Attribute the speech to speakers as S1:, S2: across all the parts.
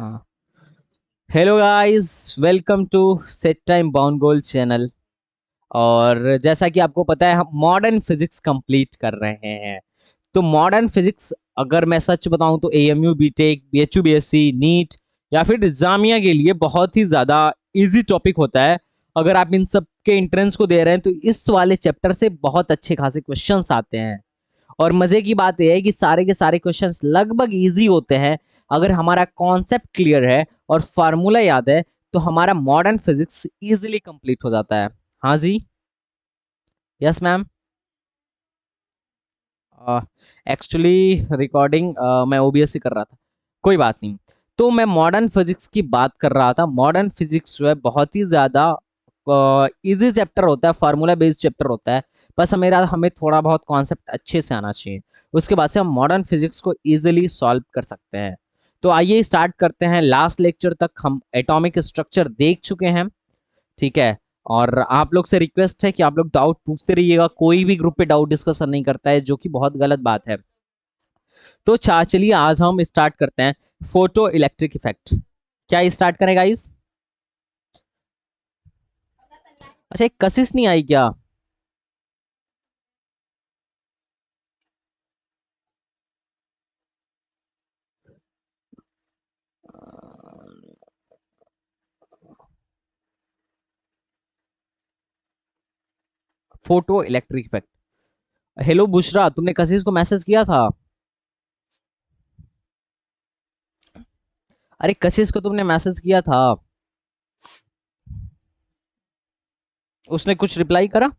S1: हाँ। Hello guys, welcome to set time bound goal channel. और जैसा कि आपको पता है हम मॉडर्न फिजिक्स कंप्लीट कर रहे हैं। तो मॉडर्न फिजिक्स अगर मैं सच बताऊं तो AMU BTech BHU BSc NEET या फिर जामिया के लिए बहुत ही ज़्यादा इजी टॉपिक होता है। अगर आप इन सब के एंट्रेंस को दे रहे हैं तो इस वाले चैप्टर से बहुत अच्छे खासे क्वेश्चंस आते हैं। और मजे की बात यह है कि सारे के सारे क्वेश्चंस लगभग इजी होते हैं। अगर हमारा कॉन्सेप्ट क्लियर है और फार्मूला याद है तो हमारा मॉडर्न फिजिक्स इजीली कंप्लीट हो जाता है। हाँ जी। Yes ma'am. एक्चुअली रिकॉर्डिंग मैं ओबीएस से कर रहा था। कोई बात नहीं। तो मैं मॉडर्न फिजिक्स की बात कर रहा था। मॉडर्न फिजिक्स जो है बहुत ही ज़्यादा इजी चैप्टर होता है, फार्मूला बेस्ड चैप्टर होता है। बस हमें थोड़ा बहुत कॉन्सेप्ट अच्छे से आना चाहिए। उसके बाद से हम मॉडर्न फिजिक्स को इजीली सॉल्व कर सकते हैं। तो आइए स्टार्ट करते हैं। लास्ट लेक्चर तक हम एटॉमिक स्ट्रक्चर देख चुके हैं। ठीक है। और आप लोग से रिक्वेस्ट है कि आप लोग डाउट पूछते रहिएगा। कोई भी ग्रुप पे डाउट डिस्कशन नहीं करता है, जो कि बहुत गलत बात है। तो चलिए आज हम स्टार्ट करते हैं फोटो इलेक्ट्रिक इफेक्ट। क्या स्टार्ट करें गाइस? अच्छा, एक कशिश नहीं आई क्या? Photo electric effect. Hello Bushra, तुमने कशिश को मैसेज किया था? अरे कशिश को तुमने मैसेज किया था? उसने कुछ रिप्लाई करा?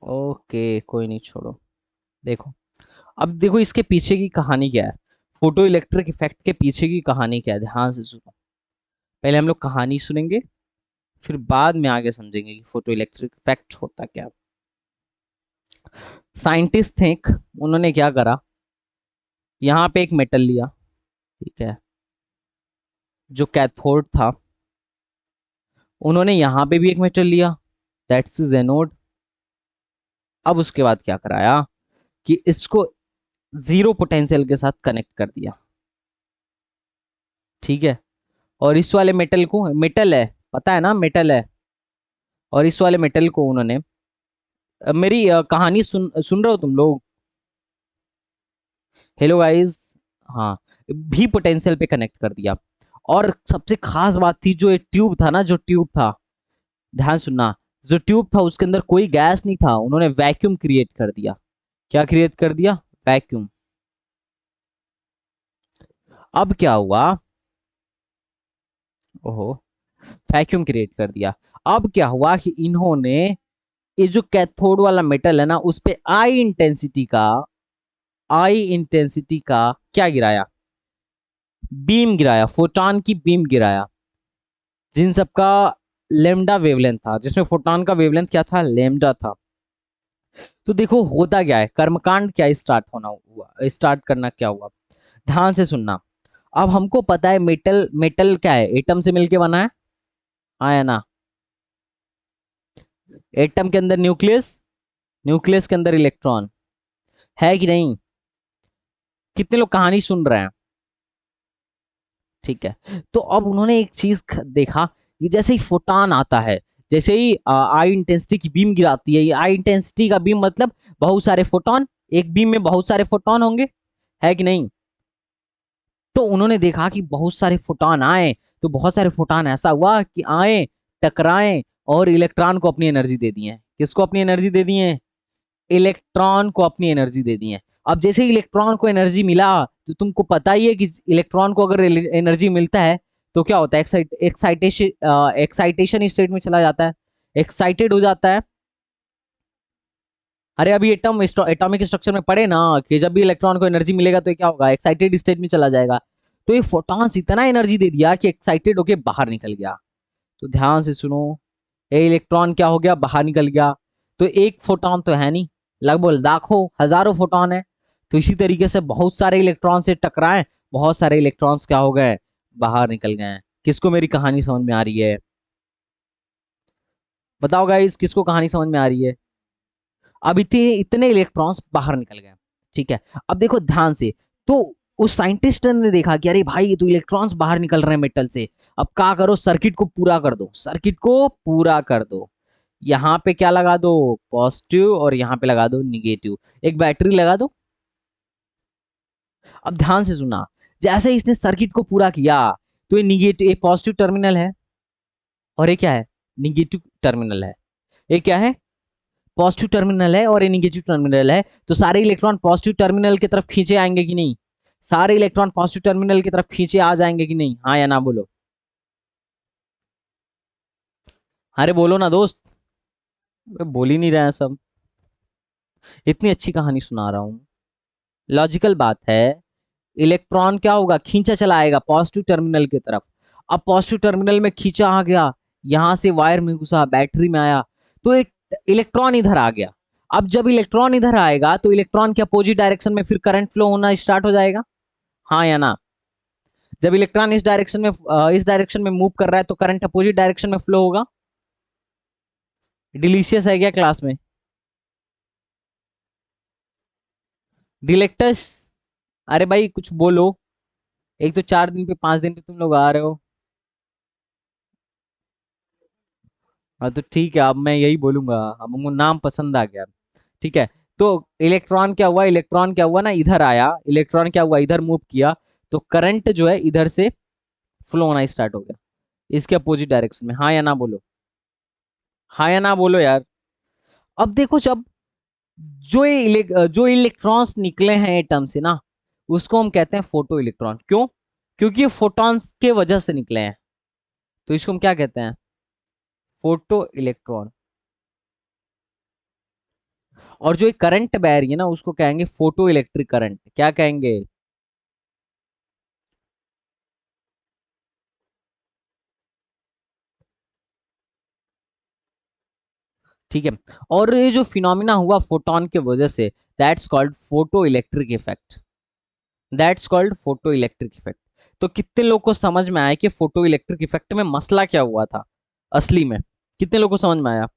S1: ओके, कोई नहीं, छोड़ो। देखो, अब देखो इसके पीछे की कहानी क्या है। फोटो इलेक्ट्रिक इफेक्ट के पीछे की कहानी क्या है, ध्यान से सुनो। पहले हम लोग कहानी सुनेंगे, फिर बाद में आगे समझेंगे कि फोटो इलेक्ट्रिक इफेक्ट होता क्या। साइंटिस्ट थे उन्होंने क्या करा, यहाँ पे एक मेटल लिया। ठीक है। जो कैथोड था, उन्होंने यहाँ पे भी एक मेटल लिया, दैट्स एनोड। अब उसके बाद क्या कराया कि इसको जीरो पोटेंशियल के साथ कनेक्ट कर दिया। ठीक है। और इस वाले मेटल को, मेटल है, पता है ना मेटल है। और इस वाले मेटल को उन्होंने मेरी कहानी सुन सुन रहे हो तुम लोग? Hello guys. हाँ, भी पोटेंशियल पे कनेक्ट कर दिया। और सबसे खास बात थी, जो एक ट्यूब था ना, जो ट्यूब था, ध्यान सुनना, जो ट्यूब था उसके अंदर कोई गैस नहीं था, उन्होंने वैक्यूम क्रिएट कर दिया। क्या क्रिएट कर दिया? वैक्यूम। अब क्या हुआ? ओहो, वैक्यूम क्रिएट कर दिया। अब क्या हुआ कि इन्होंने ये जो कैथोड वाला मेटल है ना, उस पे आई इंटेंसिटी का क्या गिराया? बीम गिराया, फोटॉन की बीम गिराया। जिन सबका लेमडा वेवलेंथ था, जिसमें फोटॉन का वेवलेंथ क्या था? लेमडा था। तो देखो होता क्या है, कर्मकांड क्या स्टार्ट होना हुआ, स्टार्ट करना क्या हुआ। ध्यान से सुनना। अब हमको पता है मेटल, मेटल क्या है? एटम से मिलके बना है। हाँ या ना? एटम के अंदर न्यूक्लियस, न्यूक्लियस के अंदर इलेक्ट्रॉन, है कि नहीं? कितने लोग कहानी सुन रहे हैं? ठीक है। तो अब उन्होंने एक चीज देखा कि जैसे ही फोटॉन आता है, जैसे ही आई इंटेंसिटी की बीम गिराती है, ये आई इंटेंसिटी का बीम मतलब बहुत सारे फोटॉन, एक बीम में बहुत सारे फोटॉन होंगे, है कि नहीं? तो उन्होंने देखा कि बहुत सारे फोटॉन आए, तो बहुत सारे फोटॉन ऐसा हुआ कि आए, टकराए और इलेक्ट्रॉन को अपनी एनर्जी दे दिए। किसको अपनी एनर्जी दे दिए? इलेक्ट्रॉन को अपनी एनर्जी दे दिए। अब जैसे ही इलेक्ट्रॉन को एनर्जी मिला, तो तुमको पता ही है कि इलेक्ट्रॉन को अगर एनर्जी मिलता है तो क्या होता है? एक्साइटेशन स्टेट में चला जाता है, एक्साइटेड हो जाता है। अरे अभी एटॉमिक स्ट्रक्चर में पढ़े ना कि जब भी इलेक्ट्रॉन को एनर्जी मिलेगा तो क्या होगा? एक्साइटेड स्टेट में चला जाएगा। तो ये फोटॉन्स इतना एनर्जी दे दिया कि एक्साइटेड होके बाहर निकल गया। तो ध्यान से सुनो, ये इलेक्ट्रॉन क्या हो गया? बाहर निकल गया। तो एक फोटॉन तो है नहीं, लगभग लाखों हजारों फोटॉन है। तो इसी तरीके से बहुत सारे इलेक्ट्रॉन से टकराए, बहुत सारे इलेक्ट्रॉन्स क्या हो गए? बाहर निकल गए। किसको मेरी कहानी समझ में आ रही है? बताओ गाइस, किसको कहानी समझ में आ रही है? अब इतने इतने इलेक्ट्रॉन्स बाहर निकल गए। ठीक है, अब देखो ध्यान से। तो उस साइंटिस्ट ने देखा कि अरे भाई ये तो इलेक्ट्रॉन्स बाहर निकल रहे हैं मेटल से। अब क्या करो, सर्किट को पूरा कर दो, सर्किट को पूरा कर दो। यहाँ पे क्या लगा दो, पॉजिटिव, और यहाँ पे लगा दो निगेटिव, एक बैटरी लगा दो। अब ध्यान से सुना, जैसे इसने सर्किट को पूरा किया तो ये निगेटिव, ये पॉजिटिव टर्मिनल है और ये क्या है, निगेटिव टर्मिनल है। ये क्या है, पॉजिटिव टर्मिनल है और ये निगेटिव टर्मिनल है। तो सारे इलेक्ट्रॉन पॉजिटिव टर्मिनल की तरफ खींचे आएंगे कि नहीं, सारे इलेक्ट्रॉन पॉजिटिव टर्मिनल की तरफ खींचे आ जाएंगे कि नहीं, हाँ या ना बोलो। अरे बोलो ना दोस्त, बोल ही नहीं रहे हैं सब। इतनी अच्छी कहानी सुना रहा हूं, लॉजिकल बात है। इलेक्ट्रॉन क्या होगा, खींचा चला आएगा पॉजिटिव टर्मिनल की तरफ। अब पॉजिटिव टर्मिनल में खींचा आ गया, यहां से वायर में घुसा, बैटरी में आया, तो एक इलेक्ट्रॉन इधर आ गया। अब जब इलेक्ट्रॉन इधर आएगा तो इलेक्ट्रॉन के अपोजिट डायरेक्शन में फिर करंट फ्लो होना स्टार्ट हो जाएगा, हाँ या ना। जब इलेक्ट्रॉन इस डायरेक्शन में मूव कर रहा है तो करंट अपोजिट डायरेक्शन में फ्लो होगा। डिलीशियस है क्या क्लास में, डिलेक्टस? अरे भाई कुछ बोलो, एक तो 4 दिन पे 5 दिन पे तुम लोग आ रहे हो। हाँ तो ठीक है, अब मैं यही बोलूंगा, अब हमको नाम पसंद आ गया। ठीक है, तो इलेक्ट्रॉन क्या हुआ ना, इधर आया, इलेक्ट्रॉन क्या हुआ, इधर मूव किया, तो करंट जो है इधर से फ्लो होना स्टार्ट हो गया, इसके अपोजिट डायरेक्शन में, हाँ या ना बोलो, हाँ या ना बोलो यार। अब देखो, जब जो इलेक्ट्रॉन्स निकले हैं एटम से ना, उसको हम कहते हैं फोटो इलेक्ट्रॉन। क्यों? क्योंकि ये फोटॉन्स के वजह से निकले हैं, तो इसको हम क्या कहते हैं, फोटो इलेक्ट्रॉन। और जो एक करंट बह रही है ना, उसको कहेंगे फोटो इलेक्ट्रिक करंट, क्या कहेंगे। ठीक है, और ये जो फिनोमिना हुआ फोटोन के वजह से, that's called photo electric effect, that's called photo electric effect. तो कितने लोग को समझ में आया कि फोटो इलेक्ट्रिक इफेक्ट में मसला क्या हुआ था असली में, कितने लोग को समझ में आया।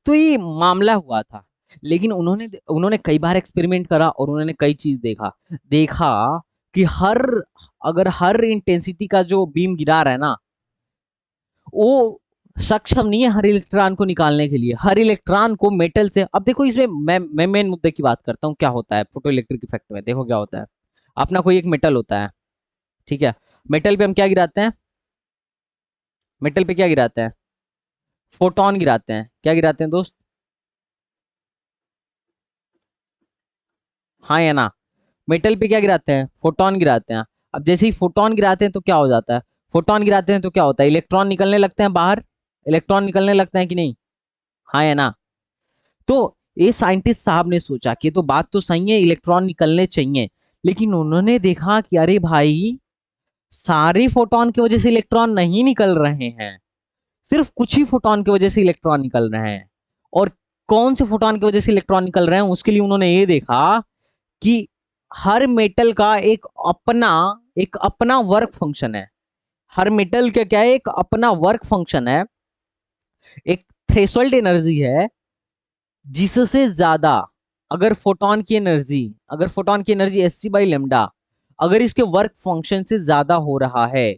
S1: तो ये मामला हुआ था, लेकिन उन्होंने उन्होंने कई बार एक्सपेरिमेंट करा और उन्होंने कई चीज देखा, देखा कि अगर हर इंटेंसिटी का जो बीम गिरा रहा है ना, वो सक्षम नहीं है हर इलेक्ट्रॉन को निकालने के लिए, हर इलेक्ट्रॉन को मेटल से। अब देखो इसमें मैं मेन मुद्दे की बात करता हूँ, क्या होता है फोटो इलेक्ट्रिक इफेक्ट में, देखो क्या होता है। अपना कोई एक मेटल होता है, ठीक है, मेटल पे हम क्या गिराते हैं, मेटल पे क्या गिराते हैं, फोटोन गिराते हैं, क्या गिराते हैं दोस्त, हाँ या ना। मेटल पे क्या गिराते हैं, फोटोन गिराते हैं। अब जैसे ही फोटोन गिराते हैं तो क्या हो जाता है, फोटोन गिराते हैं तो क्या होता है, इलेक्ट्रॉन निकलने लगते हैं बाहर, इलेक्ट्रॉन निकलने लगते हैं कि नहीं, हाँ या ना। तो ये साइंटिस्ट साहब ने सोचा कि तो बात तो सही है, इलेक्ट्रॉन निकलने चाहिए, लेकिन उन्होंने देखा कि अरे भाई सारे फोटोन की वजह से इलेक्ट्रॉन नहीं निकल रहे हैं, सिर्फ कुछ ही फोटोन की वजह से इलेक्ट्रॉन निकल रहे हैं। और कौन से फोटोन की वजह से इलेक्ट्रॉन निकल रहे हैं, उसके लिए उन्होंने ये देखा कि हर मेटल का एक अपना वर्क फंक्शन है। हर मेटल का क्या है, एक अपना वर्क फंक्शन है, एक थ्रेशोल्ड एनर्जी है, जिससे ज्यादा, अगर फोटोन की एनर्जी hc/λ अगर इसके वर्क फंक्शन से ज्यादा हो रहा है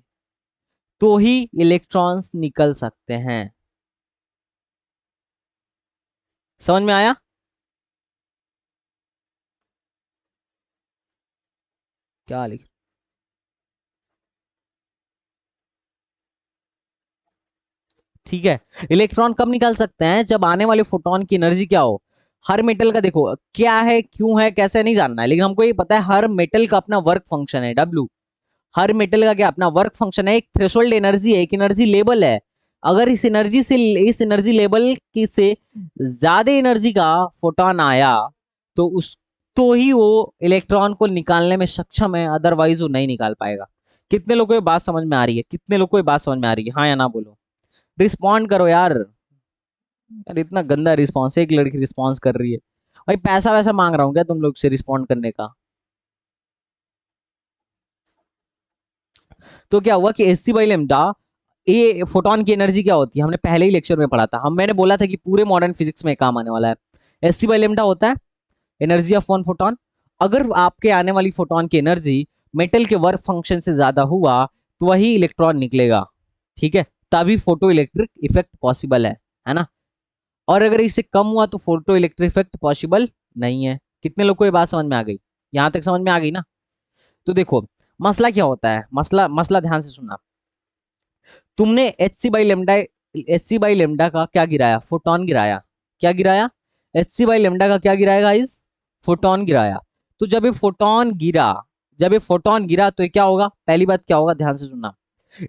S1: तो ही इलेक्ट्रॉन्स निकल सकते हैं। समझ में आया? क्या लिख, ठीक है, इलेक्ट्रॉन कब निकाल सकते हैं, जब आने वाले फोटोन की एनर्जी क्या हो। हर मेटल का देखो क्या है, क्यों है, कैसे नहीं जानना है, लेकिन हमको ये पता है हर मेटल का अपना वर्क फंक्शन है, डब्ल्यू। हर मेटल का क्या अपना वर्क फंक्शन है, एक थ्रेशोल्ड एनर्जी है, एक एनर्जी लेवल है। अगर इस एनर्जी लेवल की से ज्यादा एनर्जी का फोटोन आया तो उस तो ही वो इलेक्ट्रॉन को निकालने में सक्षम है, अदरवाइज वो नहीं निकाल पाएगा। कितने लोगों को ये बात समझ में आ रही है, कितने लोगों को ये बात समझ में आ रही है, हाँ या ना बोलो। रिस्पॉन्ड करो यार, यार इतना गंदा रिस्पॉन्स, एक लड़की रिस्पॉन्स कर रही है। भाई पैसा वैसा मांग रहा हूँ क्या तुम लोग से रिस्पॉन्ड करने का। तो क्या हुआ कि hc/λ ये फोटोन की एनर्जी क्या होती है, हमने पहले ही लेक्चर में पढ़ा था। मैंने बोला था कि पूरे मॉडर्न फिजिक्स में काम आने वाला है। एस बाई लेमडा होता है एनर्जी ऑफ वन फोटोन। अगर आपके आने वाली फोटोन की एनर्जी मेटल के वर्क फंक्शन से ज्यादा हुआ तो वही इलेक्ट्रॉन निकलेगा, ठीक है, तभी फोटो इलेक्ट्रिक इफेक्ट पॉसिबल है ना। और अगर इससे कम हुआ तो फोटो इलेक्ट्रिक इफेक्ट पॉसिबल नहीं है। कितने लोग को ये बात समझ में आ गई? यहां तक समझ में आ गई ना? तो देखो मसला क्या होता है, मसला मसला ध्यान से सुनना। तुमने एच सी बाई लेमडा का क्या गिराया, फोटोन गिराया। क्या गिराया? एच सी बाई लेमडा का क्या गिराएगा इस, फोटोन गिराया। तो जब ये फोटोन गिरा तो ये क्या होगा, पहली बात क्या होगा ध्यान से सुनना,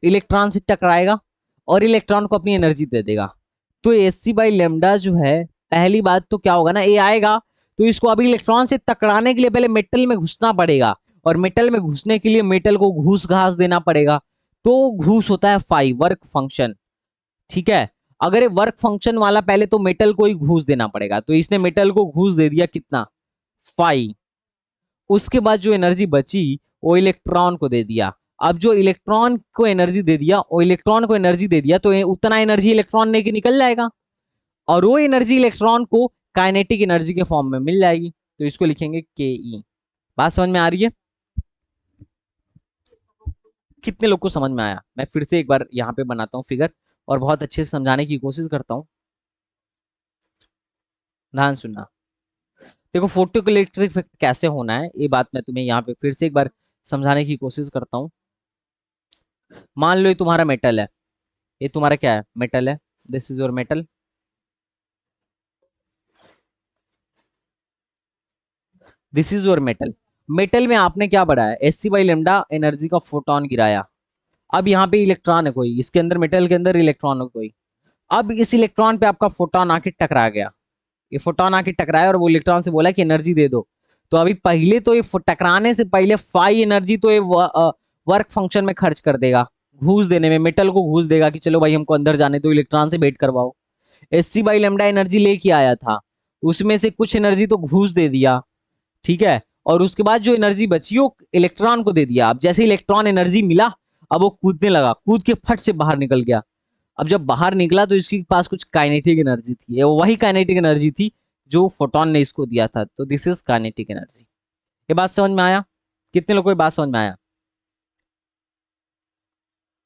S1: इलेक्ट्रॉन से टकराएगा और इलेक्ट्रॉन को अपनी एनर्जी दे देगा। तो एच सी बाई लेमडा जो है, पहली बात तो क्या होगा ना, ये आएगा तो इसको अभी इलेक्ट्रॉन से टकराने के लिए पहले मेटल में घुसना पड़ेगा, और मेटल में घुसने के लिए मेटल को घूस घास देना पड़ेगा। तो घूस होता है फाई, वर्क फंक्शन, ठीक है। अगर ये वर्क फंक्शन वाला, पहले तो मेटल को ही घूस देना पड़ेगा, तो इसने मेटल को घूस दे दिया कितना, फाई। उसके बाद जो एनर्जी बची वो इलेक्ट्रॉन को दे दिया। अब जो इलेक्ट्रॉन को एनर्जी दे दिया, वो इलेक्ट्रॉन को एनर्जी दे दिया तो उतना एनर्जी इलेक्ट्रॉन लेके निकल जाएगा, और वो एनर्जी इलेक्ट्रॉन को काइनेटिक एनर्जी के फॉर्म में मिल जाएगी। तो इसको लिखेंगे के ई। बात समझ में आ रही है? कितने लोग को समझ में आया? मैं फिर से एक बार यहाँ पे बनाता हूँ फिगर और बहुत अच्छे से समझाने की कोशिश करता हूँ, ध्यान सुनना। देखो फोटो इलेक्ट्रिक इफेक्ट कैसे होना है, ये बात मैं तुम्हें यहाँ पे फिर से एक बार समझाने की कोशिश करता हूँ। मान लो ये तुम्हारा मेटल है, ये तुम्हारा क्या है, मेटल है, this is your metal. This is your metal. Metal में आपने क्या बढ़ाया, H C by lambda energy का फोटोन गिराया। अब यहाँ पे इलेक्ट्रॉन है कोई, इसके अंदर मेटल के अंदर इलेक्ट्रॉन है कोई। अब इस इलेक्ट्रॉन पे आपका फोटोन आके टकरा गया, ये फोटोन आके टकराया और वो इलेक्ट्रॉन से बोला कि एनर्जी दे दो। तो अभी पहले तो ये टकराने से पहले फाई एनर्जी तो ये वर्क फंक्शन में खर्च कर देगा, घूस देने में, मेटल को घूस देगा कि चलो भाई हमको अंदर जाने दो, इलेक्ट्रॉन से वेट करवाओ। H C by lambda energy लेके आया था, उसमें से कुछ एनर्जी तो घूस दे दिया, ठीक है। और उसके बाद जो एनर्जी बची वो इलेक्ट्रॉन को दे दिया। अब जैसे इलेक्ट्रॉन एनर्जी मिला, अब वो कूदने लगा, कूद के फट से बाहर निकल गया। अब जब बाहर निकला तो इसके पास कुछ काइनेटिक एनर्जी थी, ये वही काइनेटिक एनर्जी थी जो फोटोन ने इसको दिया था। तो दिस इज काइनेटिक एनर्जी। ये बात समझ में आया? कितने लोगों को ये बात समझ में आया?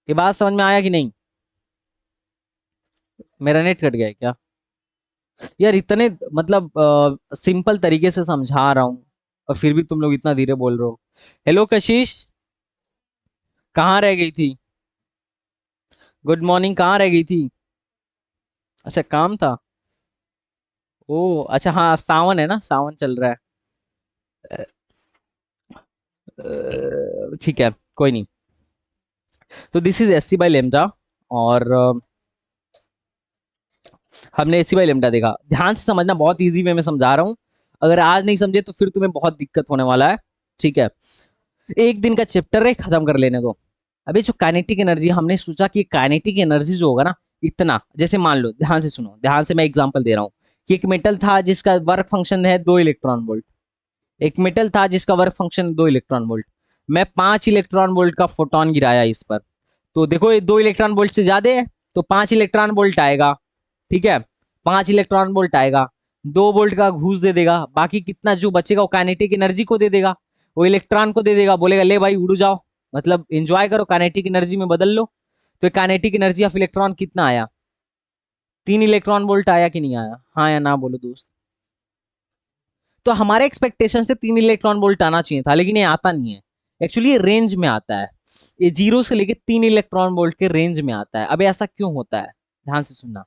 S1: ये बात समझ में आया कि नहीं? मेरा नेट कट गया है क्या यार? इतने मतलब सिंपल तरीके से समझा रहा हूँ और फिर भी तुम लोग इतना धीरे बोल रहे हो। हेलो कशिश, कहाँ रह गई थी? गुड मॉर्निंग, कहाँ रह गई थी? अच्छा काम था। ओ अच्छा, हाँ सावन है ना, सावन चल रहा है। ठीक है, कोई नहीं। तो this is S C by lambda, और हमने एस सी बाई लेमडा देखा। ध्यान से समझना, बहुत इजी वे में समझा रहा हूँ। अगर आज नहीं समझे तो फिर तुम्हें बहुत दिक्कत होने वाला है, ठीक है। एक दिन का चैप्टर है, खत्म कर लेने दो। अभी जो काइनेटिक एनर्जी, हमने सोचा कि काइनेटिक एनर्जी जो होगा ना, इतना, जैसे मान लो, ध्यान से सुनो, ध्यान से मैं एग्जांपल दे रहा हूँ कि एक मेटल था जिसका वर्क फंक्शन है 2 इलेक्ट्रॉन वोल्ट। एक मेटल था जिसका वर्क फंक्शन 2 इलेक्ट्रॉन वोल्ट। मैं 5 इलेक्ट्रॉन वोल्ट का फोटोन गिराया इस पर। तो देखो ये 2 इलेक्ट्रॉन वोल्ट से ज्यादा है, तो 5 इलेक्ट्रॉन वोल्ट आएगा, ठीक है। 5 इलेक्ट्रॉन वोल्ट आएगा, 2 वोल्ट का घूस दे देगा, बाकी कितना जो बचेगा वो काइनेटिक एनर्जी को दे देगा, वो इलेक्ट्रॉन को दे देगा, बोलेगा ले भाई उड़ जाओ, मतलब एंजॉय करो, काइनेटिक एनर्जी में बदल लो। तो काइनेटिक एनर्जी ऑफ इलेक्ट्रॉन कितना आया, 3 इलेक्ट्रॉन वोल्ट आया कि नहीं आया? हाँ या ना बोलो दोस्त। तो हमारे एक्सपेक्टेशन से 3 इलेक्ट्रॉन वोल्ट आना चाहिए था, लेकिन ये आता नहीं है। एक्चुअली ये रेंज में आता है, ये 0 से लेके 3 इलेक्ट्रॉन वोल्ट के रेंज में आता है। अब ऐसा क्यों होता है, ध्यान से सुनना।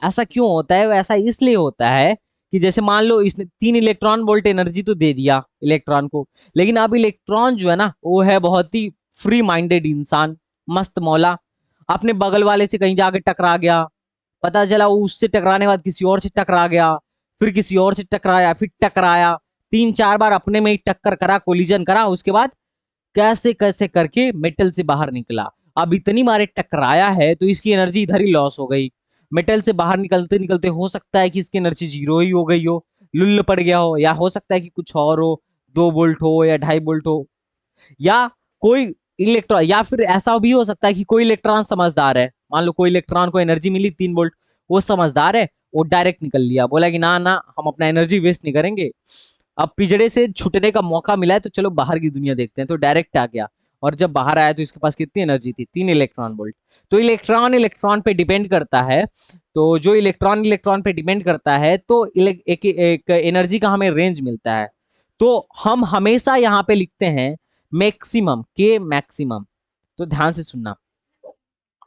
S1: ऐसा क्यों होता है? ऐसा इसलिए होता है कि जैसे मान लो इसने 3 इलेक्ट्रॉन वोल्ट एनर्जी तो दे दिया इलेक्ट्रॉन को, लेकिन अब इलेक्ट्रॉन जो है ना, वो है बहुत ही फ्री माइंडेड इंसान, मस्त मौला। अपने बगल वाले से कहीं जाके टकरा गया, पता चला वो उससे टकराने के बाद किसी और से टकरा गया, फिर किसी और से टकराया, फिर टकराया, 3-4 बार अपने में ही टक्कर करा, कोलिजन करा, उसके बाद कैसे कैसे करके मेटल से बाहर निकला। अब इतनी मारे टकराया है तो इसकी एनर्जी इधर ही लॉस हो गई। मेटल से बाहर निकलते निकलते हो सकता है कि इसकी एनर्जी 0 ही हो गई हो, लुल्ल पड़ गया हो, या हो सकता है कि कुछ और हो, 2 वोल्ट हो या 2.5 वोल्ट हो, या कोई इलेक्ट्रॉन, या फिर ऐसा भी हो सकता है कि कोई इलेक्ट्रॉन समझदार है, मान लो कोई इलेक्ट्रॉन को एनर्जी मिली 3 वोल्ट, वो समझदार है, वो डायरेक्ट निकल लिया, बोला कि ना ना हम अपना एनर्जी वेस्ट नहीं करेंगे, अब पिंजड़े से छूटने का मौका मिला है तो चलो बाहर की दुनिया देखते हैं, तो डायरेक्ट आ गया। और जब बाहर आया तो इसके पास कितनी एनर्जी थी, 3 इलेक्ट्रॉन वोल्ट। तो इलेक्ट्रॉन इलेक्ट्रॉन पे डिपेंड करता है, तो जो इलेक्ट्रॉन इलेक्ट्रॉन पे डिपेंड करता है तो एक एनर्जी का हमें रेंज मिलता है। तो हम हमेशा यहाँ पे लिखते हैं मैक्सिमम, के मैक्सिमम। तो ध्यान से सुनना,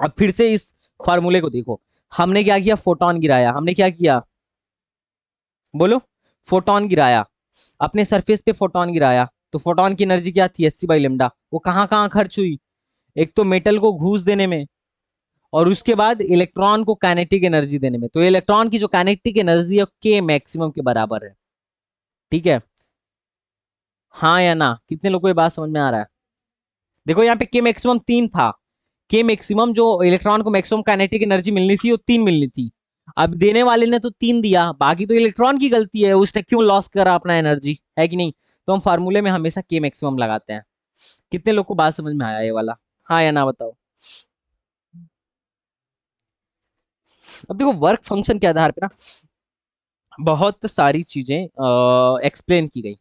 S1: अब फिर से इस फार्मूले को देखो, हमने क्या किया, फोटोन गिराया, हमने क्या किया, बोलो, फोटोन गिराया, अपने सरफेस पे फोटोन गिराया, तो फोटोन की एनर्जी क्या थी, एच सी बाई लेमडा। वो कहां कहां खर्च हुई, एक तो मेटल को घूस देने में, और उसके बाद इलेक्ट्रॉन को काइनेटिक एनर्जी देने में। तो इलेक्ट्रॉन की जो काइनेटिक एनर्जी है के मैक्सिमम के बराबर है, ठीक है, हाँ या ना, कितने लोगों को ये बात समझ में आ रहा है। देखो यहाँ पे के मैक्सिमम 3 था, के मैक्सिमम जो इलेक्ट्रॉन को मैक्सिमम काइनेटिक एनर्जी मिलनी थी वो 3 मिलनी थी, अब देने वाले ने तो 3 दिया, बाकी तो इलेक्ट्रॉन की गलती है, उसने क्यों लॉस करा अपना एनर्जी, है कि नहीं। तो हम फार्मूले में हमेशा के मैक्सिमम लगाते हैं। कितने लोग को बात समझ में आया ये वाला, हाँ या ना बताओ। अब देखो वर्क फंक्शन के आधार पे ना बहुत सारी चीजें एक्सप्लेन की गई।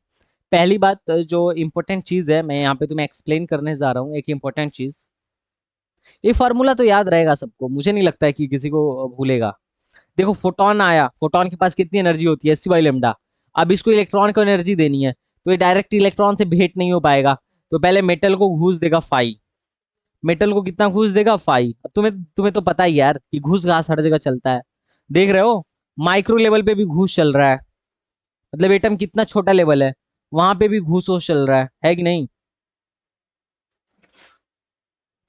S1: पहली बात, जो इंपॉर्टेंट चीज है मैं यहाँ पे तुम्हें एक्सप्लेन करने जा रहा हूँ, एक इंपॉर्टेंट चीज, ये फार्मूला तो याद रहेगा सबको, मुझे नहीं लगता है कि किसी को भूलेगा। देखो फोटोन आया, फोटोन के पास कितनी एनर्जी होती है, एच सी बाई लेमडा। अब इसको इलेक्ट्रॉन को एनर्जी देनी है, तो ये डायरेक्ट इलेक्ट्रॉन से भेंट नहीं हो पाएगा, तो पहले मेटल को घूस देगा फाई, मेटल को कितना घूस देगा, फाई। अब तुम्हें तुम्हें तो पता ही यार कि घूस घास हर जगह चलता है, देख रहे हो, माइक्रो लेवल पे भी घूस चल रहा है, मतलब एटम कितना छोटा लेवल है, वहां पे भी घूस वूस चल रहा है कि नहीं।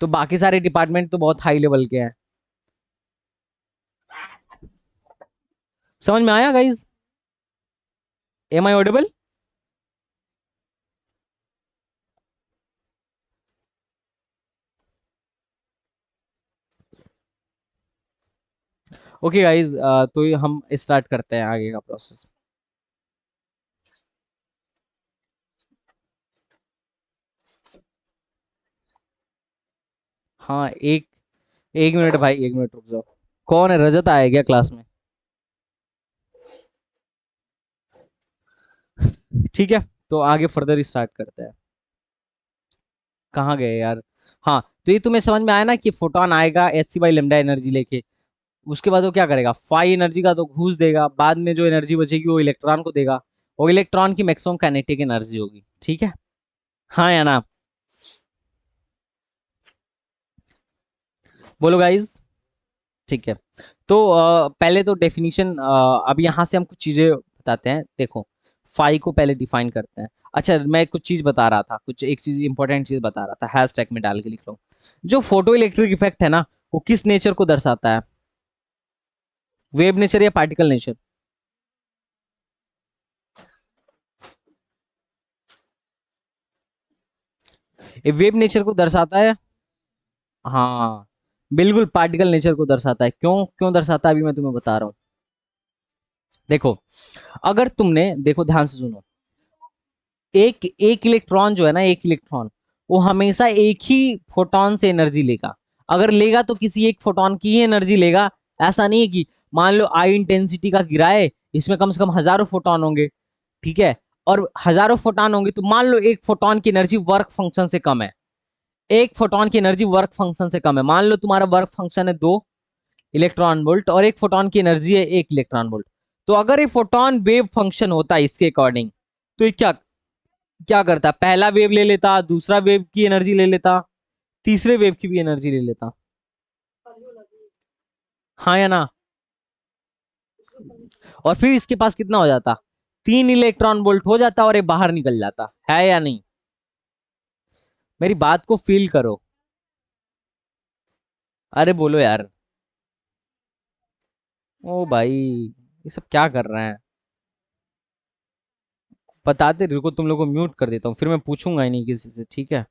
S1: तो बाकी सारे डिपार्टमेंट तो बहुत हाई लेवल के हैं। समझ में आया guys, am I audible. Okay guys, तो ये हम स्टार्ट करते हैं आगे का प्रोसेस। हाँ, एक एक मिनट भाई, एक मिनट रुक जाओ। कौन है, रजत आया क्या क्लास में, ठीक है। तो आगे फर्दर स्टार्ट करते हैं, कहाँ गए यार। हाँ, तो ये तुम्हें समझ में आया ना कि फोटोन आएगा H C by lambda energy लेके, उसके बाद वो क्या करेगा, फाई एनर्जी का तो घूस देगा, बाद में जो एनर्जी बचेगी वो इलेक्ट्रॉन को देगा, वो इलेक्ट्रॉन की मैक्सिमम काइनेटिक एनर्जी होगी, ठीक है, हाँ या ना, बोलो गाइज। ठीक है, तो पहले तो डेफिनेशन, अब यहाँ से हम कुछ चीजें बताते हैं, देखो फाई को पहले डिफाइन करते हैं। अच्छा, मैं कुछ चीज बता रहा था, कुछ एक चीज इंपॉर्टेंट चीज बता रहा था, हैशटैग में डाल के लिख लो। जो फोटो इलेक्ट्रिक इफेक्ट है ना, वो किस नेचर को दर्शाता है, वेव नेचर या पार्टिकल नेचर। ये वेव नेचर को दर्शाता है, हाँ बिल्कुल पार्टिकल नेचर को दर्शाता है। क्यों क्यों दर्शाता है, अभी मैं तुम्हें बता रहा हूँ। देखो, अगर तुमने, देखो ध्यान से सुनो, एक एक इलेक्ट्रॉन जो है ना, एक इलेक्ट्रॉन वो हमेशा एक ही फोटोन से एनर्जी लेगा, अगर लेगा तो किसी एक फोटोन की ही एनर्जी लेगा। ऐसा नहीं है कि मान लो आई इंटेंसिटी का गिराए, इसमें कम से कम हजारों फोटोन होंगे, ठीक है, और हजारों फोटोन होंगे, तो मान लो एक फोटोन की एनर्जी वर्क फंक्शन से कम है, एक फोटोन की एनर्जी वर्क फंक्शन से कम है, मान लो तुम्हारा वर्क फंक्शन है 2 इलेक्ट्रॉन वोल्ट और एक फोटोन की एनर्जी है 1 इलेक्ट्रॉन वोल्ट। तो अगर ये फोटोन वेव फंक्शन होता है इसके अकॉर्डिंग, तो ये क्या क्या करता, पहला वेव ले लेता, दूसरा वेव की एनर्जी ले लेता, तीसरे वेव की भी एनर्जी ले लेता, हाँ या ना। और फिर इसके पास कितना हो जाता, 3 इलेक्ट्रॉन वोल्ट हो जाता और ये बाहर निकल जाता, है या नहीं। मेरी बात को फील करो, अरे बोलो यार। ओ भाई, ये सब क्या कर रहे हैं, बताते, रुको तुम लोग को म्यूट कर देता हूँ, फिर मैं पूछूंगा ही नहीं किसी से, ठीक है,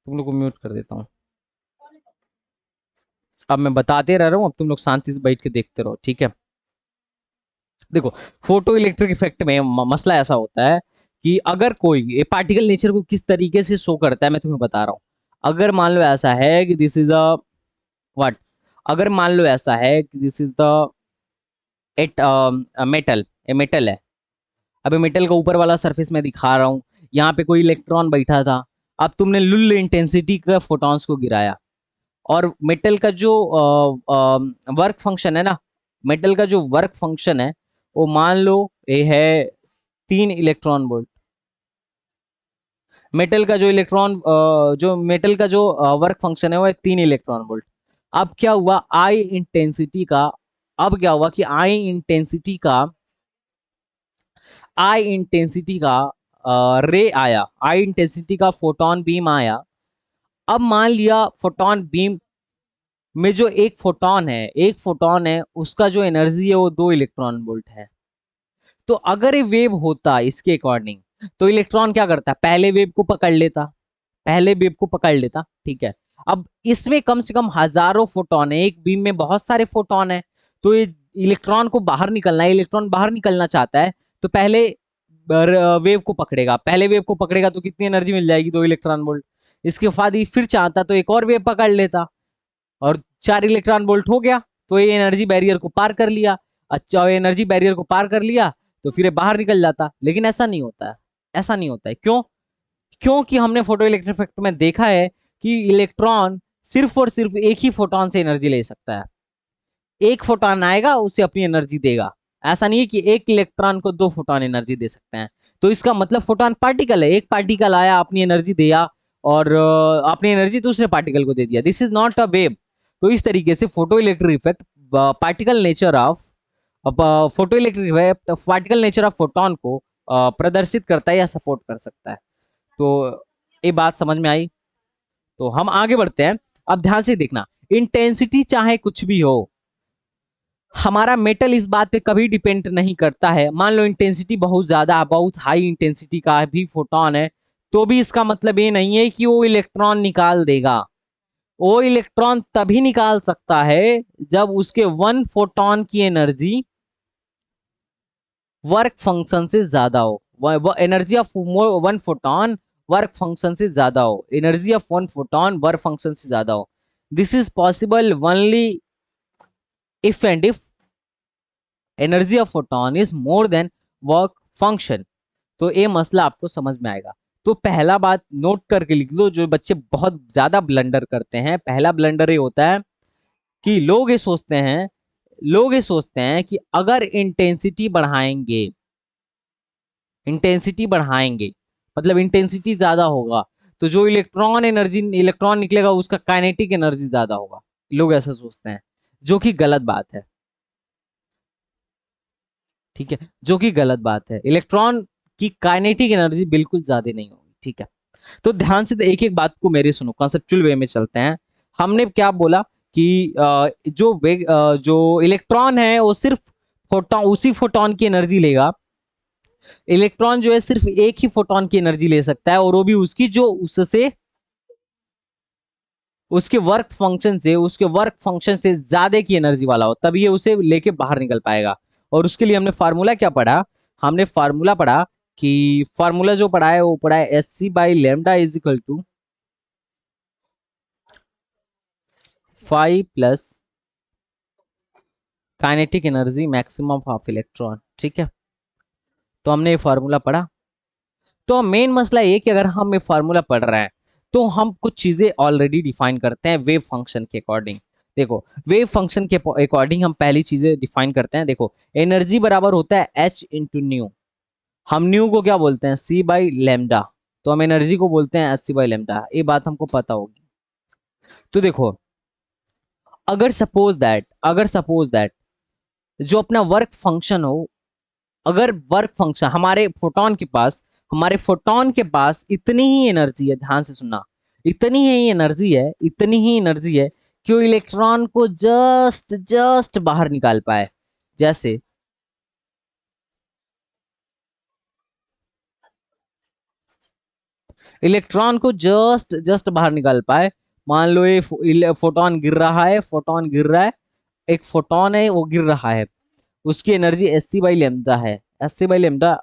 S1: तुम लोग को म्यूट कर देता हूँ। अब मैं बताते रह रहा हूँ, अब तुम लोग शांति से बैठ के देखते रहो, ठीक है। देखो, फोटो इलेक्ट्रिक इफेक्ट में मसला ऐसा होता है कि अगर कोई ये पार्टिकल नेचर को किस तरीके से शो करता है मैं तुम्हें बता रहा हूँ। अगर मान लो ऐसा है कि दिस इज अ व्हाट, अगर मान लो ऐसा है कि this is the eight metal, a metal है। अभी मेटल का ऊपर वाला सरफेस मैं दिखा रहा हूँ, यहाँ पे कोई इलेक्ट्रॉन बैठा था। अब तुमने लुल इंटेंसिटी का फोटॉन्स को गिराया, और मेटल का जो वर्क फंक्शन है ना, मेटल का जो वर्क फंक्शन है वो मान लो ये है 3 इलेक्ट्रॉन वोल्ट। मेटल का जो जो मेटल का जो वर्क फंक्शन है वो है 3 इलेक्ट्रॉन वोल्ट। अब क्या हुआ, आई इंटेंसिटी का, अब क्या हुआ कि आई इंटेंसिटी का रे आया, आई इंटेंसिटी का फोटोन बीम आया। अब मान लिया फोटोन बीम में जो एक फोटोन है उसका जो एनर्जी है वो 2 इलेक्ट्रॉन वोल्ट है। तो अगर ये वेव होता इसके अकॉर्डिंग, तो इलेक्ट्रॉन क्या करता, पहले वेव को पकड़ लेता, पहले वेव को पकड़ लेता, ठीक है। अब इसमें कम से कम हजारों फोटोन है, एक बीम में बहुत सारे फोटोन है, तो ये इलेक्ट्रॉन को बाहर निकलना है, इलेक्ट्रॉन बाहर निकलना चाहता है, तो पहले वेव को पकड़ेगा, पहले वेव को पकड़ेगा तो कितनी एनर्जी मिल जाएगी, 2 इलेक्ट्रॉन वोल्ट। इसके बाद ये फिर चाहता तो एक और वेव पकड़ लेता, और 4 इलेक्ट्रॉन वोल्ट हो गया, तो ये एनर्जी बैरियर को पार कर लिया। अच्छा, एनर्जी बैरियर को पार कर लिया तो फिर ये बाहर निकल जाता, लेकिन ऐसा नहीं होता है, ऐसा नहीं होता है। क्यों? क्योंकि हमने फोटो इलेक्ट्रिक इफेक्ट में देखा है कि इलेक्ट्रॉन सिर्फ और सिर्फ एक ही फोटोन से एनर्जी ले सकता है। एक फोटोन आएगा उसे अपनी एनर्जी देगा, ऐसा नहीं है कि एक इलेक्ट्रॉन को 2 फोटोन एनर्जी दे सकते हैं। तो इसका मतलब फोटोन पार्टिकल है, एक पार्टिकल आया अपनी एनर्जी दिया, और अपनी एनर्जी दूसरे पार्टिकल को दे दिया, this is not a wave. तो इस तरीके से photo electric effect particle nature of photo electric effect particle nature of photon को प्रदर्शित करता है या सपोर्ट कर सकता है। तो ये बात समझ में आई। तो हम आगे बढ़ते हैं। अब ध्यान से देखना, इंटेंसिटी चाहे कुछ भी हो, हमारा मेटल इस बात पे कभी डिपेंड नहीं करता है। मान लो इंटेंसिटी बहुत ज्यादा, बहुत हाई इंटेंसिटी का भी फोटोन है, तो भी इसका मतलब ये नहीं है कि वो इलेक्ट्रॉन निकाल देगा। वो इलेक्ट्रॉन तभी निकाल सकता है जब उसके 1 फोटोन की एनर्जी वर्क फंक्शन से ज्यादा हो। Energy of 1 photon work function से ज्यादा हो, energy of 1 photon work function से ज्यादा हो। This is possible only if and if energy of photon is more than work function. तो ये मसला आपको समझ में आएगा। तो पहला बात नोट करके लिख लो, जो बच्चे बहुत ज्यादा ब्लंडर करते हैं, पहला ब्लंडर ये होता है कि लोग ये सोचते हैं कि अगर इंटेंसिटी बढ़ाएंगे मतलब इंटेंसिटी ज्यादा होगा, तो जो इलेक्ट्रॉन निकलेगा उसका काइनेटिक एनर्जी ज्यादा होगा। लोग ऐसा सोचते हैं, जो कि गलत बात है, ठीक है, जो कि गलत बात है। इलेक्ट्रॉन की काइनेटिक एनर्जी बिल्कुल ज्यादा नहीं होगी, ठीक है। तो ध्यान से एक एक बात को मेरी सुनो, कॉन्सेप्चुअल वे में चलते हैं। हमने क्या बोला कि जो इलेक्ट्रॉन है वो सिर्फ फोटोन, उसी फोटोन की एनर्जी लेगा। इलेक्ट्रॉन जो है सिर्फ एक ही फोटोन की एनर्जी ले सकता है, और वो भी उसकी जो उससे उसके वर्क फंक्शन से ज्यादा की एनर्जी वाला हो, तब ये उसे लेके बाहर निकल पाएगा। और उसके लिए हमने फार्मूला क्या पढ़ा, हमने फार्मूला पढ़ा कि फार्मूला जो पढ़ा है वो पढ़ा है Hc/λ is equal to 5 plus kinetic energy maximum of electron, ठीक है। तो हमने ये फार्मूला पढ़ा। तो मेन मसला ये कि अगर हम ये फार्मूला पढ़ रहे हैं तो हम कुछ चीजें ऑलरेडी डिफाइन करते हैं वेव फंक्शन के अकॉर्डिंग। देखो, वेव फंक्शन के अकॉर्डिंग हम पहली चीजें डिफाइन करते हैं। देखो, एनर्जी बराबर होता है H इंटू न्यू। हम न्यू को क्या बोलते हैं, C/λ। तो हम एनर्जी को बोलते हैं Hc/λ। ये बात हमको पता होगी। तो देखो, अगर सपोज दैट जो अपना वर्क फंक्शन हो, अगर वर्क फंक्शन हमारे फोटोन के पास इतनी ही एनर्जी है, ध्यान से सुनना, इतनी ही एनर्जी है कि वो इलेक्ट्रॉन को जस्ट जस्ट बाहर निकाल पाए। जैसे इलेक्ट्रॉन को जस्ट जस्ट बाहर निकाल पाए। मान लो ये फोटोन गिर रहा है, एक फोटोन है वो गिर रहा है, उसकी एनर्जी Hc/λ है। Hc/λ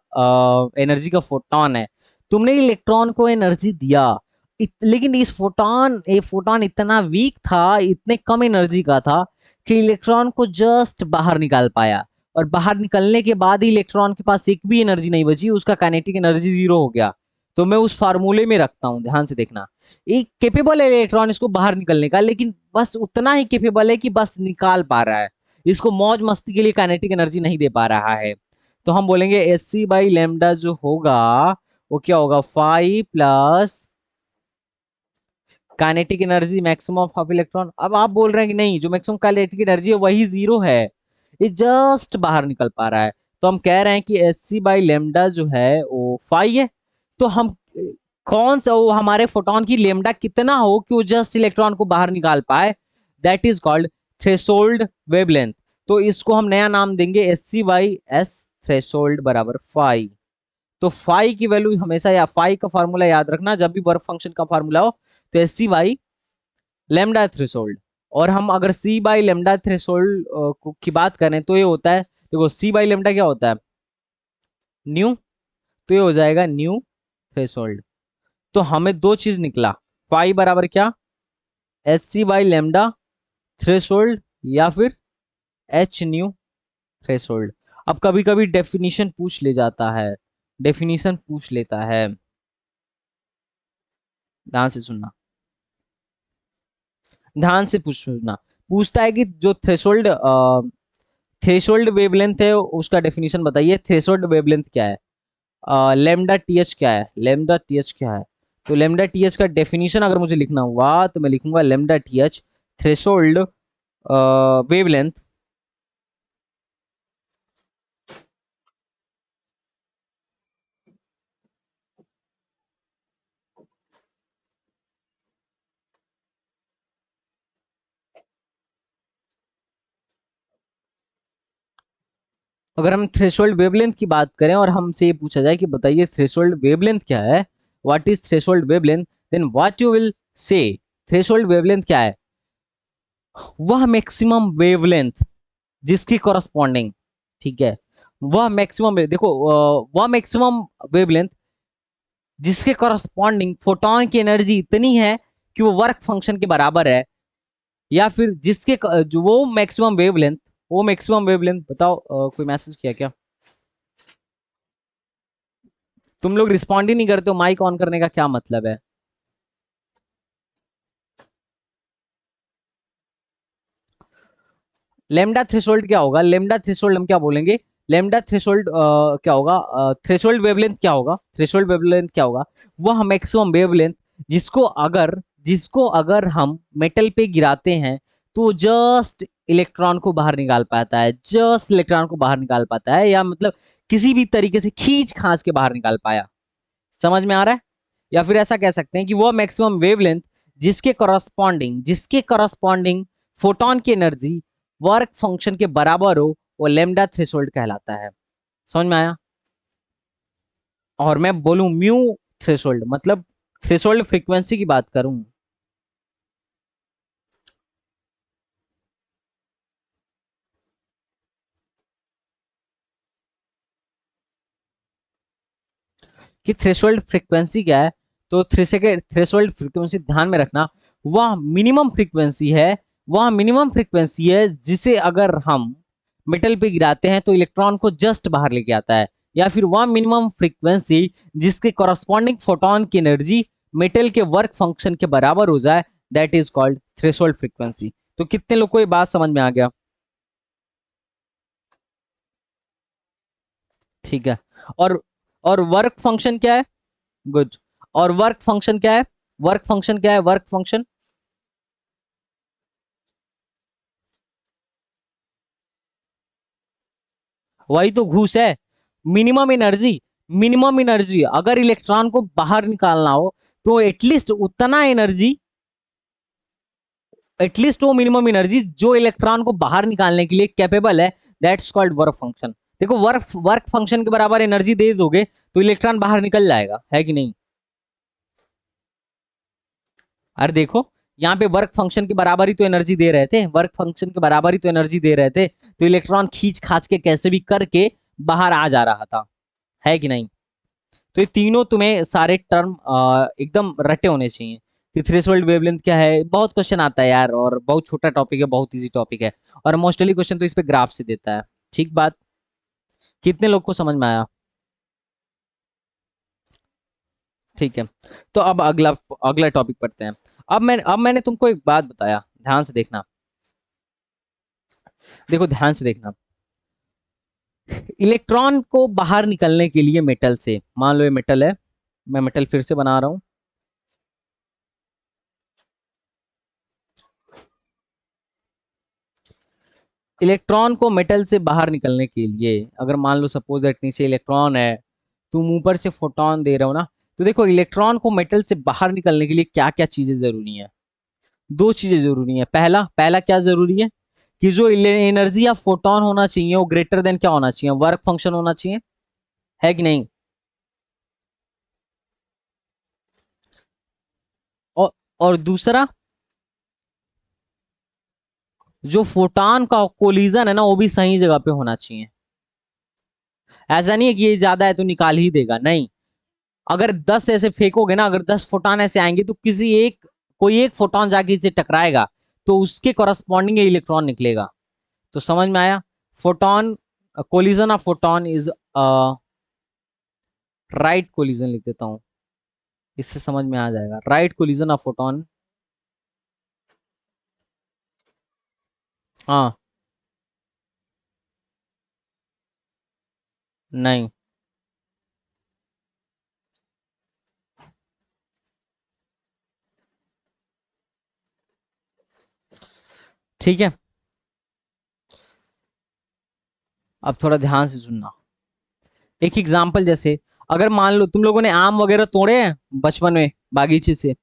S1: एनर्जी का फोटोन है। तुमने इलेक्ट्रॉन को एनर्जी दिया, लेकिन ये फोटोन इतना वीक था, इतने कम एनर्जी का था कि इलेक्ट्रॉन को जस्ट बाहर निकाल पाया, और बाहर निकलने के बाद ही इलेक्ट्रॉन के पास एक भी एनर्जी नहीं बची, उसका काइनेटिक एनर्जी 0 हो गया। तो मैं उस फार्मूले में रखता हूं, ध्यान से देखना। एक केपेबल है इलेक्ट्रॉन इसको बाहर निकलने का, लेकिन बस उतना ही केपेबल है कि बस निकाल पा रहा है, इसको मौज मस्ती के लिए काइनेटिक एनर्जी नहीं दे पा रहा है। तो हम बोलेंगे एस सी बाई लेमडा जो होगा वो क्या होगा, 5 plus kinetic energy maximum of electron. अब आप बोल रहे हैं कि नहीं, जो मैक्सिमम काइनेटिक एनर्जी है वही 0 है, ये जस्ट बाहर निकल पा रहा है। तो हम कह रहे हैं कि एस सी बाई लेमडा जो है वो 5 है। तो हम कौन सा, वो हमारे फोटोन की लेमडा कितना हो कि वो जस्ट इलेक्ट्रॉन को बाहर निकाल पाए, that is called threshold wavelength. तो इसको हम नया नाम देंगे S C by S threshold बराबर 5। तो फाई की वैल्यू हमेशा, या फाई का फार्मूला याद रखना, जब भी वर्क फंक्शन का फार्मूला हो तो S C by lambda threshold. और हम अगर सी बाई लेमडा थ्रेशोल्ड की बात करें तो ये होता है, देखो सी बाई लेमडा क्या होता है, न्यू। तो ये हो जाएगा न्यू थ्रेशोल्ड। तो हमें दो चीज निकला, फाई बराबर क्या, H C by lambda threshold या फिर एच न्यू थ्रेशोल्ड। अब कभी कभी डेफिनेशन पूछ ले जाता है, डेफिनेशन पूछ लेता है, ध्यान से सुनना, ध्यान से पूछना। पूछता है कि जो थ्रेशोल्ड थ्रेशोल्ड वेवलेंथ है उसका डेफिनेशन बताइए। थ्रेशोल्ड वेवलेंथ क्या है, लेमडा टीएच क्या है, लेमडा टीएच क्या है। तो लेमडा टीएच का डेफिनेशन अगर मुझे लिखना हुआ तो मैं लिखूंगा लेमडा टीएच थ्रेशोल्ड वेवलेंथ अगर हम थ्रेशोल्ड वेवलेंथ की बात करें और हमसे ये पूछा जाए कि बताइए थ्रेशोल्ड वेवलेंथ क्या है, what is threshold wavelength, then what you will say. Threshold wavelength क्या है, वह मैक्सिमम वेवलेंथ जिसकी कॉरस्पॉन्डिंग, ठीक है, वह मैक्सिमम, देखो वह मैक्सिमम वेवलेंथ जिसके कॉरस्पॉन्डिंग फोटोन की एनर्जी इतनी है कि वो वर्क फंक्शन के बराबर है, या फिर जिसके जो वो मैक्सिमम वेवलेंथ, वो मैक्सिमम वेवलेंथ बताओ। कोई मैसेज किया क्या, तुम लोग रिस्पॉन्ड ही नहीं करते हो, माइक ऑन करने का क्या मतलब है। लेमडा थ्रेशोल्ड क्या होगा, लेमडा थ्रेशोल्ड हम क्या बोलेंगे, लेमडा थ्रेशोल्ड क्या होगा, थ्रेशोल्ड वेवलेंथ क्या होगा, थ्रेशोल्ड वेवलेंथ क्या होगा, वह मैक्सिमम वेवलेंथ जिसको अगर हम मेटल पे गिराते हैं तो जस्ट इलेक्ट्रॉन को बाहर निकाल पाता है, जस्ट इलेक्ट्रॉन को बाहर निकाल पाता है, या मतलब किसी भी तरीके से खींच खांच के बाहर निकाल पाया। समझ में आ रहा है। या फिर ऐसा कह सकते हैं कि वह मैक्सिमम वेवलेंथ जिसके करस्पॉन्डिंग फोटोन की एनर्जी वर्क फंक्शन के बराबर हो, वो लेमडा थ्रेशोल्ड कहलाता है। समझ में आया। और मैं बोलूं म्यू थ्रेशोल्ड, मतलब थ्रेशोल्ड फ्रीक्वेंसी की बात करूं, कि थ्रेशोल्ड फ्रीक्वेंसी क्या है, तो थ्रेशोल्ड फ्रीक्वेंसी ध्यान में रखना, वह मिनिमम फ्रीक्वेंसी है, वह मिनिमम फ्रीक्वेंसी है जिसे अगर हम मेटल पे गिराते हैं तो इलेक्ट्रॉन को जस्ट बाहर लेके आता है, या फिर वह मिनिमम फ्रीक्वेंसी जिसके कॉरस्पॉन्डिंग फोटोन की एनर्जी मेटल के वर्क फंक्शन के बराबर हो जाए, that is called threshold frequency. तो कितने लोग को ये बात समझ में आ गया, ठीक है। और और वर्क फंक्शन क्या है, गुड। और वर्क फंक्शन क्या है, वर्क फंक्शन क्या है, वर्क फंक्शन वही तो घूस है, मिनिमम एनर्जी। मिनिमम एनर्जी अगर इलेक्ट्रॉन को बाहर निकालना हो तो एटलीस्ट वो मिनिमम एनर्जी जो इलेक्ट्रॉन को बाहर निकालने के लिए कैपेबल है, दैट्स कॉल्ड वर्क फंक्शन। देखो वर्क वर्क फंक्शन के बराबर एनर्जी दे दोगे तो इलेक्ट्रॉन बाहर निकल जाएगा, है कि नहीं। अरे देखो, यहाँ पे वर्क फंक्शन के बराबर ही तो एनर्जी दे रहे थे, वर्क फंक्शन के बराबर ही तो एनर्जी दे रहे थे, तो इलेक्ट्रॉन खींच खाच के कैसे भी करके बाहर आ जा रहा था, है कि नहीं। तो ये तीनों तुम्हें सारे टर्म एकदम रटे होने चाहिए। कि थ्रेशोल्ड वेवलेंथ क्या है, बहुत क्वेश्चन आता है यार, और बहुत छोटा टॉपिक है, बहुत इजी टॉपिक है, और मोस्टली क्वेश्चन तो इस पे ग्राफ से देता है। ठीक बात, कितने लोग को समझ में आया? ठीक है, तो अब अगला अगला टॉपिक पढ़ते हैं। अब मैंने तुमको एक बात बताया, ध्यान से देखना। देखो ध्यान से देखना, इलेक्ट्रॉन को बाहर निकलने के लिए मेटल से, मान लो ये मेटल है, मैं मेटल फिर से बना रहा हूं। इलेक्ट्रॉन को मेटल से बाहर निकलने के लिए, अगर मान लो सपोज दैट नीचे इलेक्ट्रॉन है, तुम ऊपर से फोटोन दे रहे हो ना, तो देखो इलेक्ट्रॉन को मेटल से बाहर निकलने के लिए क्या क्या चीजें जरूरी है? दो चीजें जरूरी है। पहला पहला क्या जरूरी है कि जो एनर्जी या फोटोन होना चाहिए वो ग्रेटर देन क्या होना चाहिए, वर्क फंक्शन होना चाहिए, है कि नहीं? और और दूसरा, जो फोटोन का कोलिजन है ना वो भी सही जगह पे होना चाहिए। ऐसा नहीं है कि ये ज्यादा है तो निकाल ही देगा, नहीं। अगर 10 ऐसे फेंकोगे ना, अगर 10 फोटोन ऐसे आएंगे तो किसी एक, कोई एक फोटोन जाके इसे टकराएगा, तो उसके कॉरस्पॉन्डिंग इलेक्ट्रॉन निकलेगा। तो समझ में आया? Photon, collision of photon is right collision, लिख देता हूं, इससे समझ में आ जाएगा। राइट कोलिजन ऑफ फोटोन, हाँ, नहीं, ठीक है। अब थोड़ा ध्यान से सुनना, एक एग्जांपल जैसे, अगर मान लो तुम लोगों ने आम वगैरह तोड़े हैं बचपन में बागीचे से,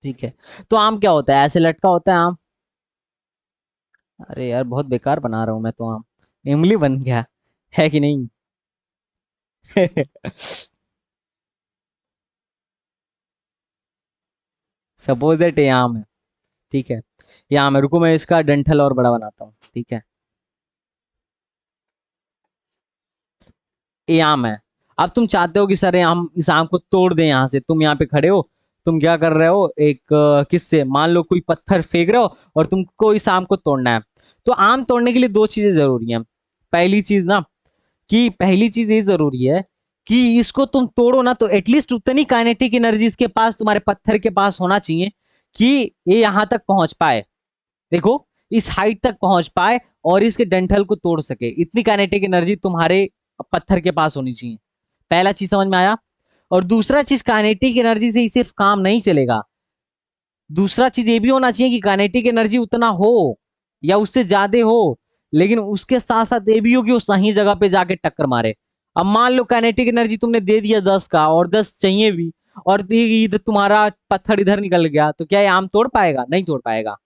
S1: ठीक है, तो आम क्या होता है, ऐसे लटका होता है आम। अरे यार बहुत बेकार बना रहा हूं मैं तो आम, इमली बन गया, है कि नहीं? सपोज दैट ये आम है, ठीक है, ये आम है, रुको मैं इसका डंठल और बड़ा बनाता हूँ, ठीक है, ये आम है। अब तुम चाहते हो कि सर हम इस आम को तोड़ दें, यहां से तुम यहाँ पे खड़े हो, तुम क्या कर रहे हो, एक किससे, मान लो कोई पत्थर फेंक रहे हो और तुमको इस आम को तोड़ना है। तो आम तोड़ने के लिए दो चीजें जरूरी हैं। पहली चीज ना, कि पहली चीज ये जरूरी है कि इसको तुम तोड़ो ना तो एटलीस्ट उतनी काइनेटिक एनर्जी इसके पास, तुम्हारे पत्थर के पास होना चाहिए कि ये यहां तक पहुंच पाए। देखो, इस हाइट तक पहुंच पाए और इसके डंठल को तोड़ सके, इतनी काइनेटिक एनर्जी तुम्हारे पत्थर के पास होनी चाहिए। पहला चीज समझ में आया? और दूसरा चीज, काइनेटिक एनर्जी से ही सिर्फ काम नहीं चलेगा, दूसरा चीज ये भी होना चाहिए कि काइनेटिक एनर्जी उतना हो या उससे ज्यादा हो, लेकिन उसके साथ साथ ये भी हो कि वो सही जगह पे जाके टक्कर मारे। अब मान लो काइनेटिक एनर्जी तुमने दे दिया 10 का, और 10 चाहिए भी, और इधर तुम्हारा पत्थर इधर निकल गया, तो क्या ये आम तोड़ पाएगा? नहीं तोड़ पाएगा।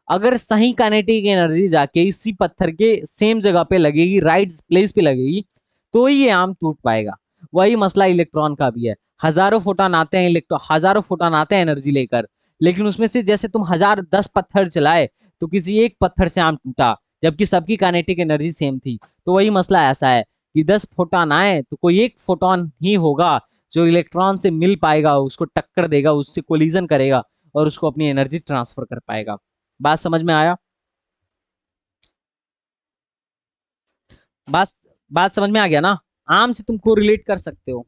S1: अगर सही काइनेटिक एनर्जी जाके इसी पत्थर के सेम जगह पे लगेगी, राइट प्लेस पे लगेगी, तो ही ये आम टूट पाएगा। वही मसला इलेक्ट्रॉन का भी है। हजारों फोटॉन आते हैं, इलेक्ट्रॉन हजारों फोटॉन आते हैं एनर्जी लेकर, लेकिन उसमें से जैसे तुम 1010 पत्थर चलाए तो किसी एक पत्थर से आम टूटा, जबकि सबकी काइनेटिक एनर्जी सेम थी। तो वही मसला ऐसा है कि 10 फोटॉन आए तो कोई एक फोटॉन ही होगा जो इलेक्ट्रॉन से मिल पाएगा, उसको टक्कर देगा, उससे कोलिजन करेगा और उसको अपनी एनर्जी ट्रांसफर कर पाएगा। बात समझ में आया? बात बात समझ में आ गया ना? आम से तुमको रिलेट कर सकते हो।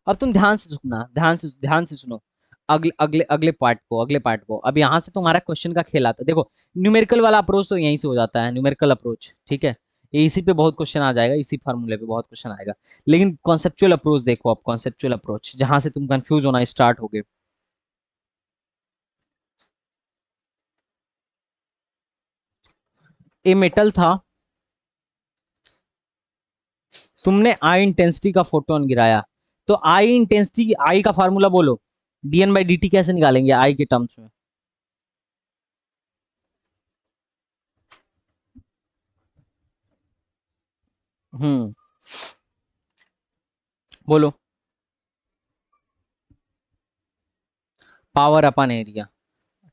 S1: अब तुम ध्यान से सुनना, ध्यान से सुनो, अगले अगले अगले पार्ट को। अब यहां से तुम्हारा क्वेश्चन का खेल आता है। देखो, न्यूमेरिकल वाला अप्रोच तो यहीं से हो जाता है, न्यूमेरिकल अप्रोच, ठीक है, ये इसी पे बहुत क्वेश्चन आ जाएगा, इसी फार्मूले पे बहुत क्वेश्चन आएगा। लेकिन कॉन्सेप्चुअल अप्रोच देखो, अब कॉन्सेप्चुअल अप्रोच जहां से तुम कंफ्यूज होना स्टार्ट हो गए। ये मेटल था, तुमने आई इंटेंसिटी का फोटोन गिराया, तो आई इंटेंसिटी, आई का फार्मूला बोलो, dN/dt कैसे निकालेंगे आई के टर्म्स में? हम्म, बोलो। पावर अपन एरिया,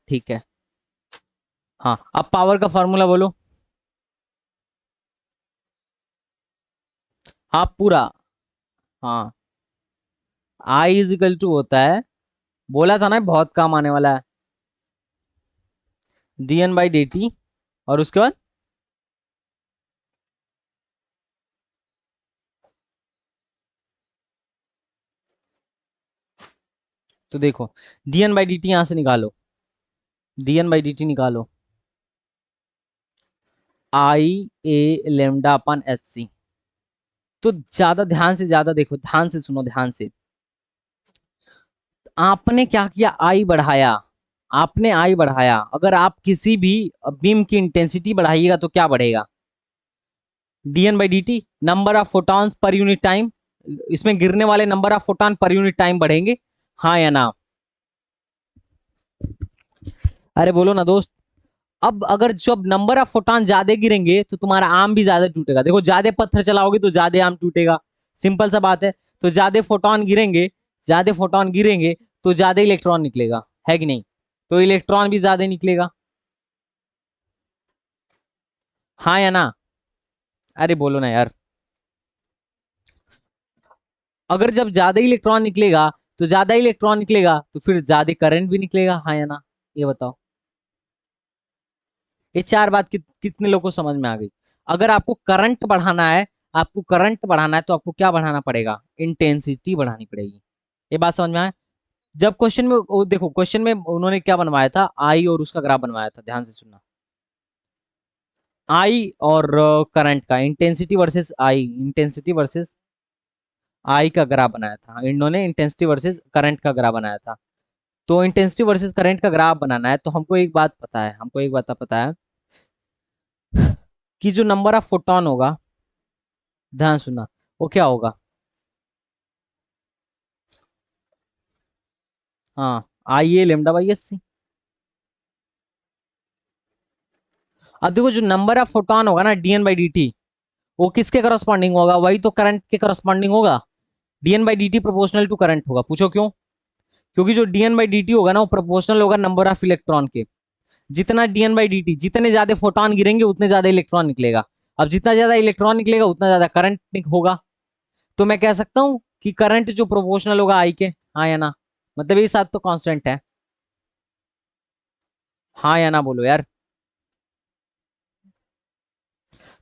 S1: ठीक है। हाँ, अब पावर का फॉर्मूला बोलो। हाँ पूरा, हाँ, आई इज इक्वल टू होता है, बोला था ना बहुत काम आने वाला है, D N by D T, और उसके बाद तो देखो D N by D T यहां से निकालो, D N by D T निकालो, I A lambda upon H C. तो ज्यादा ध्यान से, ज्यादा देखो, ध्यान से सुनो, ध्यान से। आपने क्या किया, आई बढ़ाया, आपने आई बढ़ाया। अगर आप किसी भी बीम की इंटेंसिटी बढ़ाइएगा तो क्या बढ़ेगा, D N by D T, number of photons per unit time, इसमें गिरने वाले number of photon per unit time बढ़ेंगे, हाँ या ना? अरे बोलो ना दोस्त। अब अगर जब नंबर ऑफ फोटॉन ज्यादा गिरेंगे तो तुम्हारा आर्म भी ज्यादा टूटेगा। देखो ज्यादा पत्थर चलाओगे तो ज्यादा आर्म टूटेगा, सिंपल सा बात है। तो ज्यादा फोटॉन गिरेंगे, ज्यादा फोटॉन गिरेंगे तो ज्यादा इलेक्ट्रॉन निकलेगा, है कि नहीं? तो इलेक्ट्रॉन भी ज्यादा निकलेगा, हाँ या ना? अरे बोलो ना यार। अगर जब ज्यादा इलेक्ट्रॉन निकलेगा, तो ज्यादा इलेक्ट्रॉन निकलेगा तो फिर ज्यादा करंट भी निकलेगा, हाँ या ना? ये बताओ। ये चार बात कितने लोगों को समझ में आ गई? अगर आपको करंट बढ़ाना है, आपको करंट बढ़ाना है तो आपको क्या बढ़ाना पड़ेगा, इंटेंसिटी बढ़ानी पड़ेगी। ये बात समझ में आए? जब क्वेश्चन में देखो, क्वेश्चन में उन्होंने क्या बनवाया था, आई और उसका ग्राफ बनवाया था, ध्यान से सुनना। आई और करंट का intensity versus I, intensity versus I का ग्राफ बनाया था इन्होंने, इंटेंसिटी वर्सेस करंट का ग्राफ बनाया था। तो इंटेंसिटी वर्सेस करंट का ग्राफ बनाना है तो हमको एक बात पता है, हमको एक बात पता है कि जो नंबर ऑफ फोटॉन होगा, ध्यान सुनना, वो क्या होगा, हाँ, आई ए लेमडा बाई एस सी। अब देखो जो नंबर ऑफ फोटॉन होगा ना, डीएन बाई डी टी, वो किसके करस्पॉन्डिंग होगा, वही तो करंट के करस्पॉन्डिंग होगा। DN by D T proportional to current होगा। पूछो क्यों? क्योंकि जो डीएन बाई डी टी होगा ना, वो प्रोपोर्शनल होगा नंबर ऑफ इलेक्ट्रॉन के। जितना डीएन बाई डी टी, जितने ज्यादा फोटॉन गिरेंगे उतने ज्यादा इलेक्ट्रॉन निकलेगा। अब जितना ज्यादा इलेक्ट्रॉन निकलेगा उतना ज्यादा करंट होगा। तो मैं कह सकता हूं कि करंट जो प्रोपोर्शनल होगा आई के, हाँ या ना? मतलब ये साथ तो कांस्टेंट है, हाँ या ना बोलो यार।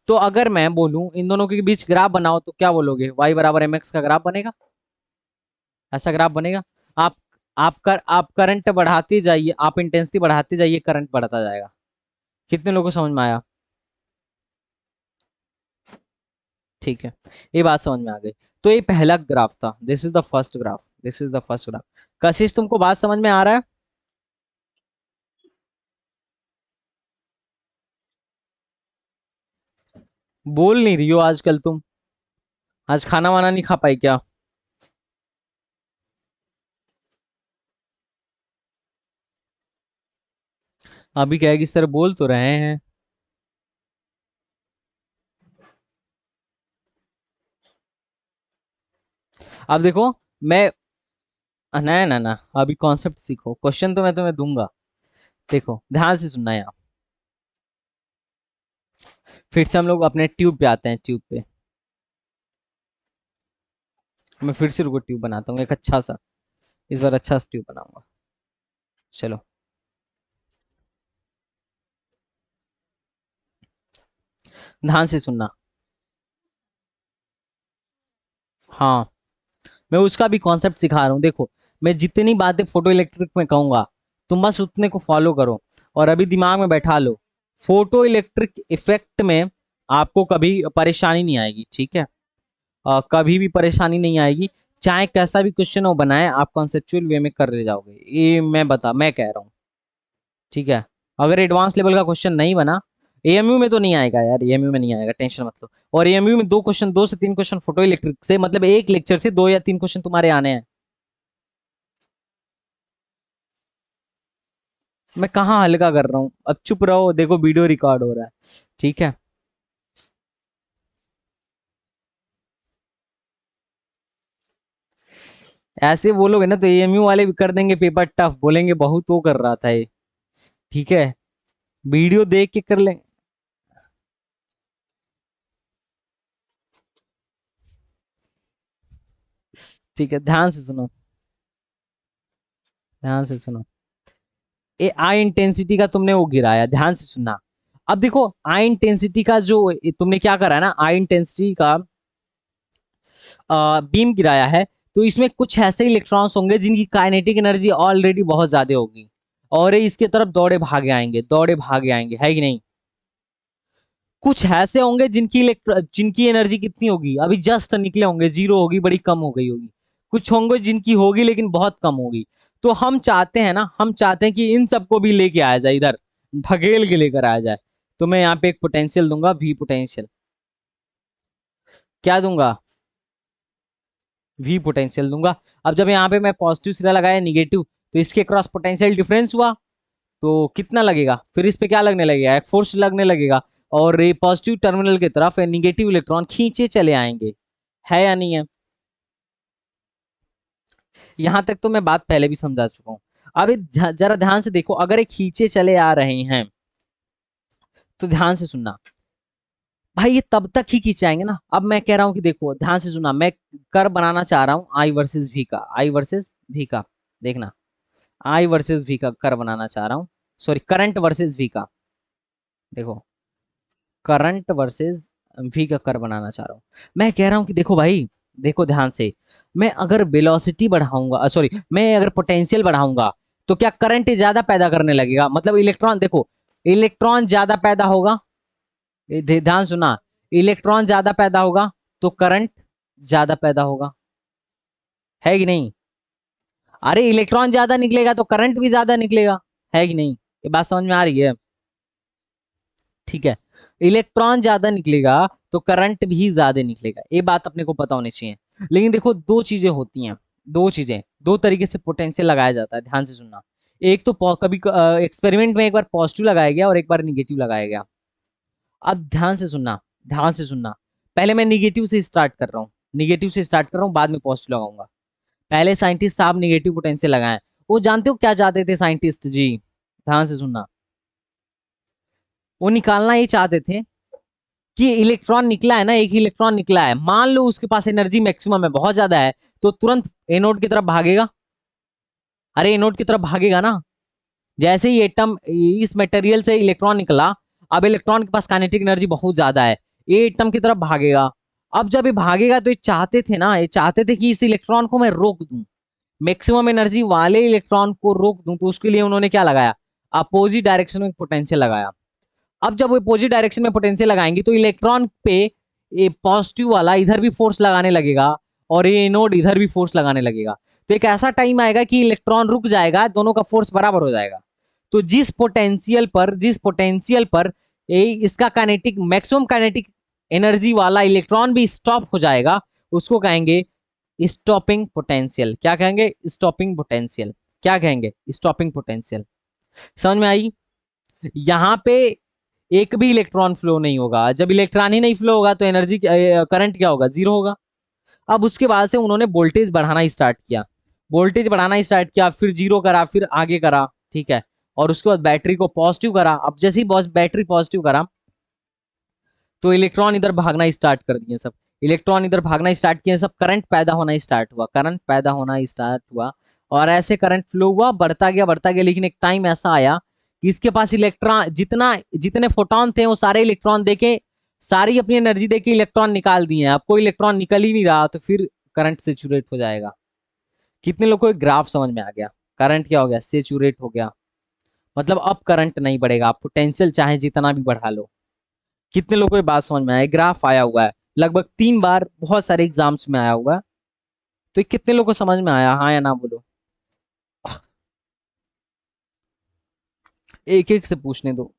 S1: तो अगर मैं बोलूं इन दोनों के बीच ग्राफ बनाओ तो क्या बोलोगे, y बराबर एम एक्स का ग्राफ बनेगा, ऐसा ग्राफ बनेगा। आप आप करंट बढ़ाते जाइए, आप इंटेंसिटी बढ़ाते जाइए, करंट बढ़ता जाएगा। कितने लोगों को समझ में आया? ठीक है, ये बात समझ में आ गई। तो ये पहला ग्राफ था, this is the first graph, this is the first graph. कशिश तुमको बात समझ में आ रहा है? बोल नहीं रही हो आजकल तुम, आज खाना वाना नहीं खा पाई क्या? अभी क्या है कि सर बोल तो रहे हैं। अब देखो, मैं, ना ना ना, अभी कॉन्सेप्ट सीखो, क्वेश्चन तो मैं तुम्हें दूंगा। देखो ध्यान से सुनना यहाँ। फिर से हम लोग अपने ट्यूब पे आते हैं, ट्यूब पे। मैं फिर से रुको, ट्यूब बनाता हूँ एक अच्छा सा, इस बार अच्छा सा ट्यूब बनाऊंगा। चलो, ध्यान से सुनना। हाँ, मैं उसका भी कॉन्सेप्ट सिखा रहा हूँ। देखो, मैं जितनी बातें फोटो इलेक्ट्रिक में कहूंगा, तुम बस उतने को फॉलो करो और अभी दिमाग में बैठा लो। फोटो इलेक्ट्रिक इफेक्ट में आपको कभी परेशानी नहीं आएगी, ठीक है? कभी भी परेशानी नहीं आएगी। चाहे कैसा भी क्वेश्चन हो बनाए, आप कॉन्सेप्चुअल वे में कर ले जाओगे, ये मैं कह रहा हूँ, ठीक है? अगर एडवांस लेवल का क्वेश्चन नहीं बना, एएमयू में तो नहीं आएगा यार, एएमयू में नहीं आएगा, टेंशन मत लो। और एएमयू में दो क्वेश्चन, दो से तीन क्वेश्चन फोटो इलेक्ट्रिक से, मतलब एक लेक्चर से दो या तीन क्वेश्चन तुम्हारे आने हैं। मैं कहाँ हल्का कर रहा हूँ, अब चुप रहो, देखो वीडियो रिकॉर्ड हो रहा है, ठीक है? ऐसे बोलोगे ना तो एएमयू वाले भी कर देंगे पेपर टफ, बोलेंगे बहुत वो कर रहा था ये, ठीक है? वीडियो देख के कर ले। ठीक है, ध्यान से सुनो, ध्यान से सुनो। ए आई इंटेंसिटी का तुमने वो गिराया, ध्यान से सुनना। अब देखो, आई इंटेंसिटी का जो तुमने क्या करा है ना, आई इंटेंसिटी का बीम गिराया है, तो इसमें कुछ ऐसे इलेक्ट्रॉन्स होंगे जिनकी काइनेटिक एनर्जी ऑलरेडी बहुत ज्यादा होगी, और ये इसके तरफ दौड़े भागे आएंगे, दौड़े भागे आएंगे, है कि नहीं। कुछ ऐसे होंगे जिनकी एनर्जी कितनी होगी, अभी जस्ट निकले होंगे, जीरो होगी, बड़ी कम हो गई होगी। कुछ होंगे जिनकी होगी लेकिन बहुत कम होगी। तो हम चाहते हैं ना, हम चाहते हैं कि इन सबको भी लेके आया जाए इधर, ढकेल के लेकर आया जाए। तो मैं यहाँ पे एक पोटेंशियल दूंगा, वी पोटेंशियल। क्या दूंगा? वी पोटेंशियल दूंगा। अब जब यहाँ पे मैं पॉजिटिव सिरा लगाया निगेटिव, तो इसके क्रॉस पोटेंशियल डिफरेंस हुआ, तो कितना लगेगा, फिर इस पे क्या लगने लगेगा, एक फोर्स लगने लगेगा, और ये पॉजिटिव टर्मिनल की तरफ निगेटिव इलेक्ट्रॉन खींचे चले आएंगे, है या नहीं है। यहां तक तो मैं बात पहले भी समझा चुका हूं। अब जरा ध्यान से देखो, अगर ये खींचे चले आ रहे हैं तो ध्यान से सुनना भाई, ये तब तक ही खींचे आएंगे ना। अब मैं कह रहा हूं कि देखो, ध्यान से सुनना, मैं कर बनाना चाह रहा हूं आई वर्सेस वी का, आई वर्सेस वी का। देखना, आई वर्सेस वी का कर बनाना चाह रहा हूं, सॉरी करंट वर्सेस वी का। देखो, करंट वर्सेस वी का कर बनाना चाह रहा हूं। मैं कह रहा हूं कि देखो भाई, देखो ध्यान से, मैं अगर वेलोसिटी बढ़ाऊंगा, सॉरी, मैं अगर पोटेंशियल बढ़ाऊंगा, तो क्या करंट ज्यादा पैदा करने लगेगा, मतलब इलेक्ट्रॉन, देखो इलेक्ट्रॉन ज्यादा पैदा होगा, ध्यान सुना, इलेक्ट्रॉन ज्यादा पैदा होगा तो करंट ज्यादा पैदा होगा, है कि नहीं। अरे इलेक्ट्रॉन ज्यादा निकलेगा तो करंट भी ज्यादा निकलेगा, है कि नहीं। ये बात समझ में आ रही है। ठीक है, इलेक्ट्रॉन ज्यादा निकलेगा तो करंट भी ज्यादा निकलेगा, ये बात अपने को पता होनी चाहिए। लेकिन देखो, दो चीजें होती हैं, दो चीजें, दो तरीके से पोटेंशियल लगाया जाता है, ध्यान से सुनना। एक तो कभी एक्सपेरिमेंट में एक बार पॉजिटिव लगाया गया और एक बार निगेटिव लगाया गया। अब ध्यान से सुनना, ध्यान से सुनना, पहले मैं निगेटिव से स्टार्ट कर रहा हूँ, निगेटिव से स्टार्ट कर रहा हूँ, बाद में पॉजिटिव लगाऊंगा। पहले साइंटिस्ट साहब निगेटिव पोटेंशियल लगाए, वो जानते हो क्या चाहते थे साइंटिस्ट जी, ध्यान से सुनना। वो निकालना ये चाहते थे कि इलेक्ट्रॉन निकला है ना, एक इलेक्ट्रॉन निकला है, मान लो उसके पास एनर्जी मैक्सिमम है, बहुत ज्यादा है, तो तुरंत एनोड की तरफ भागेगा। अरे एनोड की तरफ भागेगा ना, जैसे ही एटम, इस मटेरियल से इलेक्ट्रॉन निकला, अब इलेक्ट्रॉन के पास काइनेटिक एनर्जी बहुत ज्यादा है, ये एटम की तरफ भागेगा। अब जब ये भागेगा तो ये चाहते थे ना, ये चाहते थे कि इस इलेक्ट्रॉन को मैं रोक दूं, मैक्सिमम एनर्जी वाले इलेक्ट्रॉन को रोक दूं, तो उसके लिए उन्होंने क्या लगाया, अपोजिट डायरेक्शन में पोटेंशियल लगाया। अब जब वो अपोजिट डायरेक्शन में पोटेंशियल लगाएंगे तो इलेक्ट्रॉन पे ये पॉजिटिव वाला इधर भी फोर्स लगाने लगेगा, और ये नोड इधर भी फोर्स लगाने लगेगा। तो एक ऐसा टाइम आएगा कि इलेक्ट्रॉन रुक जाएगा, दोनों का फोर्स बराबर हो जाएगा। तो जिस पोटेंशियल पर ये इसका काइनेटिक, मैक्सिमम काइनेटिक एनर्जी वाला इलेक्ट्रॉन भी स्टॉप हो जाएगा, उसको कहेंगे स्टॉपिंग पोटेंशियल। क्या कहेंगे? Stopping potential. क्या कहेंगे? Stopping potential. समझ में आई। यहां पे एक भी इलेक्ट्रॉन फ्लो नहीं होगा, जब इलेक्ट्रॉन ही नहीं फ्लो होगा तो एनर्जी, करंट क्या होगा? जीरो होगा। अब उसके बाद से उन्होंने वोल्टेज बढ़ाना स्टार्ट किया, वोल्टेज बढ़ाना स्टार्ट किया, फिर जीरो करा, फिर आगे करा, ठीक है, और उसके बाद बैटरी को पॉजिटिव करा। अब जैसे ही बैटरी पॉजिटिव करा, तो इलेक्ट्रॉन इधर भागना स्टार्ट कर दिए सब, इलेक्ट्रॉन इधर भागना स्टार्ट किए सब, करंट पैदा होना स्टार्ट हुआ, करंट पैदा होना स्टार्ट हुआ, और ऐसे करंट फ्लो हुआ, बढ़ता गया बढ़ता गया, लेकिन एक टाइम ऐसा आया कि इसके पास इलेक्ट्रॉन, जितना जितने फोटोन थे वो सारे इलेक्ट्रॉन देके, सारी अपनी एनर्जी देके इलेक्ट्रॉन निकाल दिए, अब कोई इलेक्ट्रॉन निकल ही नहीं रहा, तो फिर करंट सेचुरेट हो जाएगा। कितने लोगों को ग्राफ समझ में आ गया? करंट क्या हो गया? सेचुरेट हो गया, मतलब अब करंट नहीं बढ़ेगा, आप पोटेंशियल चाहे जितना भी बढ़ा लो। कितने लोगों को ये बात समझ में आया? ग्राफ आया हुआ है लगभग 3 बार, बहुत सारे एग्जाम्स में आया हुआ है। तो ये कितने लोगों को समझ में आया, हाँ या ना बोलो। एक एक से पूछने दो।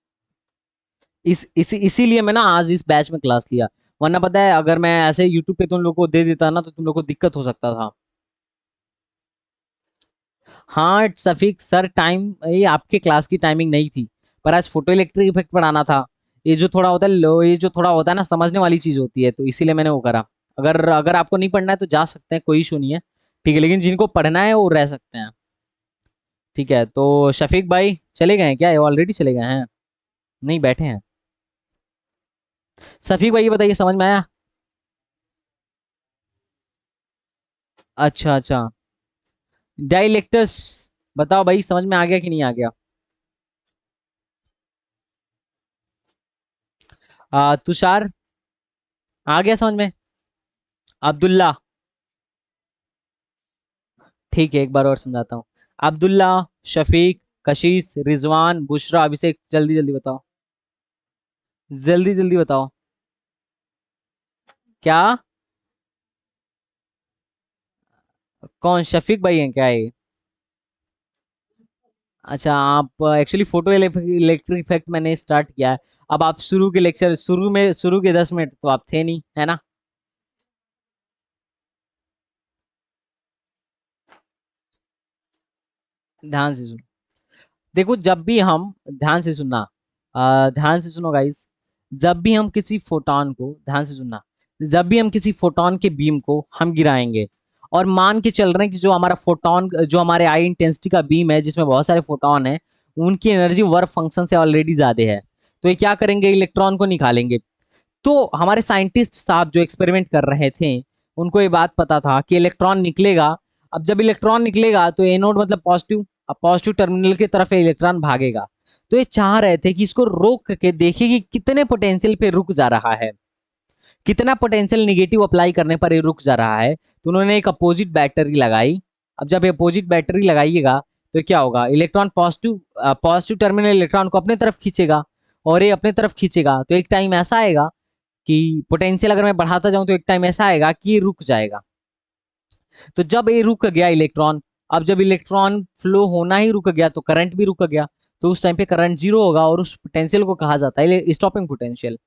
S1: इसीलिए मैं ना आज इस बैच में क्लास लिया, वरना पता है अगर मैं ऐसे यूट्यूब पे तुम लोग को दे देता ना, तो तुम लोग को दिक्कत हो सकता था। हाँ सफीक सर, टाइम, ये आपके क्लास की टाइमिंग नहीं थी, पर आज फोटो इलेक्ट्रिक इफेक्ट पढ़ाना था। ये जो थोड़ा होता है ये जो थोड़ा होता है ना, समझने वाली चीज होती है, तो इसीलिए मैंने वो करा। अगर अगर आपको नहीं पढ़ना है तो जा सकते हैं, कोई इशू नहीं है, ठीक है, लेकिन जिनको पढ़ना है वो रह सकते हैं। ठीक है, तो शफीक भाई चले गए हैं क्या? ऑलरेडी चले गए हैं? नहीं, बैठे हैं। शफीक भाई ये बताइए, समझ में आया? अच्छा अच्छा। डाइलेक्टर्स, बताओ भाई, समझ में आ गया कि नहीं आ गया? तुषार, आ गया समझ में? अब्दुल्ला, ठीक है एक बार और समझाता हूँ। अब्दुल्ला, शफीक, कशीस, रिजवान, बुशरा, अभिषेक, जल्दी जल्दी बताओ। जल्दी जल्दी बताओ। क्या? कौन, शफीक भाई हैं क्या ये? अच्छा, आप एक्चुअली फोटो इलेक्ट्रिक इफेक्ट मैंने स्टार्ट किया है। अब आप शुरू के लेक्चर, शुरू के 10 मिनट तो आप थे नहीं, है ना? ध्यान से सुनो। देखो जब भी हम, ध्यान से सुनना, ध्यान से सुनो गाइस। जब भी हम किसी फोटोन को, ध्यान से सुनना, जब भी हम किसी फोटोन के बीम को हम गिराएंगे, और मान के चल रहे हैं कि जो हमारा फोटोन, जो हमारे आई इंटेंसिटी का बीम है जिसमें बहुत सारे फोटोन है, उनकी एनर्जी वर्क फंक्शन से ऑलरेडी ज्यादा है, तो ये क्या करेंगे, इलेक्ट्रॉन को निकालेंगे। तो हमारे साइंटिस्ट साहब जो एक्सपेरिमेंट कर रहे थे, उनको ये बात पता था कि इलेक्ट्रॉन निकलेगा। अब जब इलेक्ट्रॉन निकलेगा तो एनोड मतलब पॉजिटिव, अब पॉजिटिव टर्मिनल की तरफ इलेक्ट्रॉन भागेगा। तो ये चाह रहे थे कि इसको रोक के देखें कि कितने पोटेंशियल पे रुक जा रहा है, कितना पोटेंशियल निगेटिव अप्लाई करने पर ये रुक जा रहा है। तो उन्होंने एक अपोजिट बैटरी लगाई। अब जब अपोजिट बैटरी लगाइएगा तो क्या होगा, electron positive, positive terminal electron को अपने तरफ खींचेगा, और ये अपने तरफ खींचेगा तो एक टाइम ऐसा आएगा कि पोटेंशियल अगर मैं बढ़ाता जाऊं तो एक टाइम ऐसा आएगा कि ये रुक जाएगा। तो जब ये रुक गया इलेक्ट्रॉन, अब जब इलेक्ट्रॉन फ्लो होना ही रुक गया तो करंट भी रुक गया। तो उस टाइम पे करंट जीरो होगा, और उस पोटेंशियल को कहा जाता है स्टॉपिंग पोटेंशियल।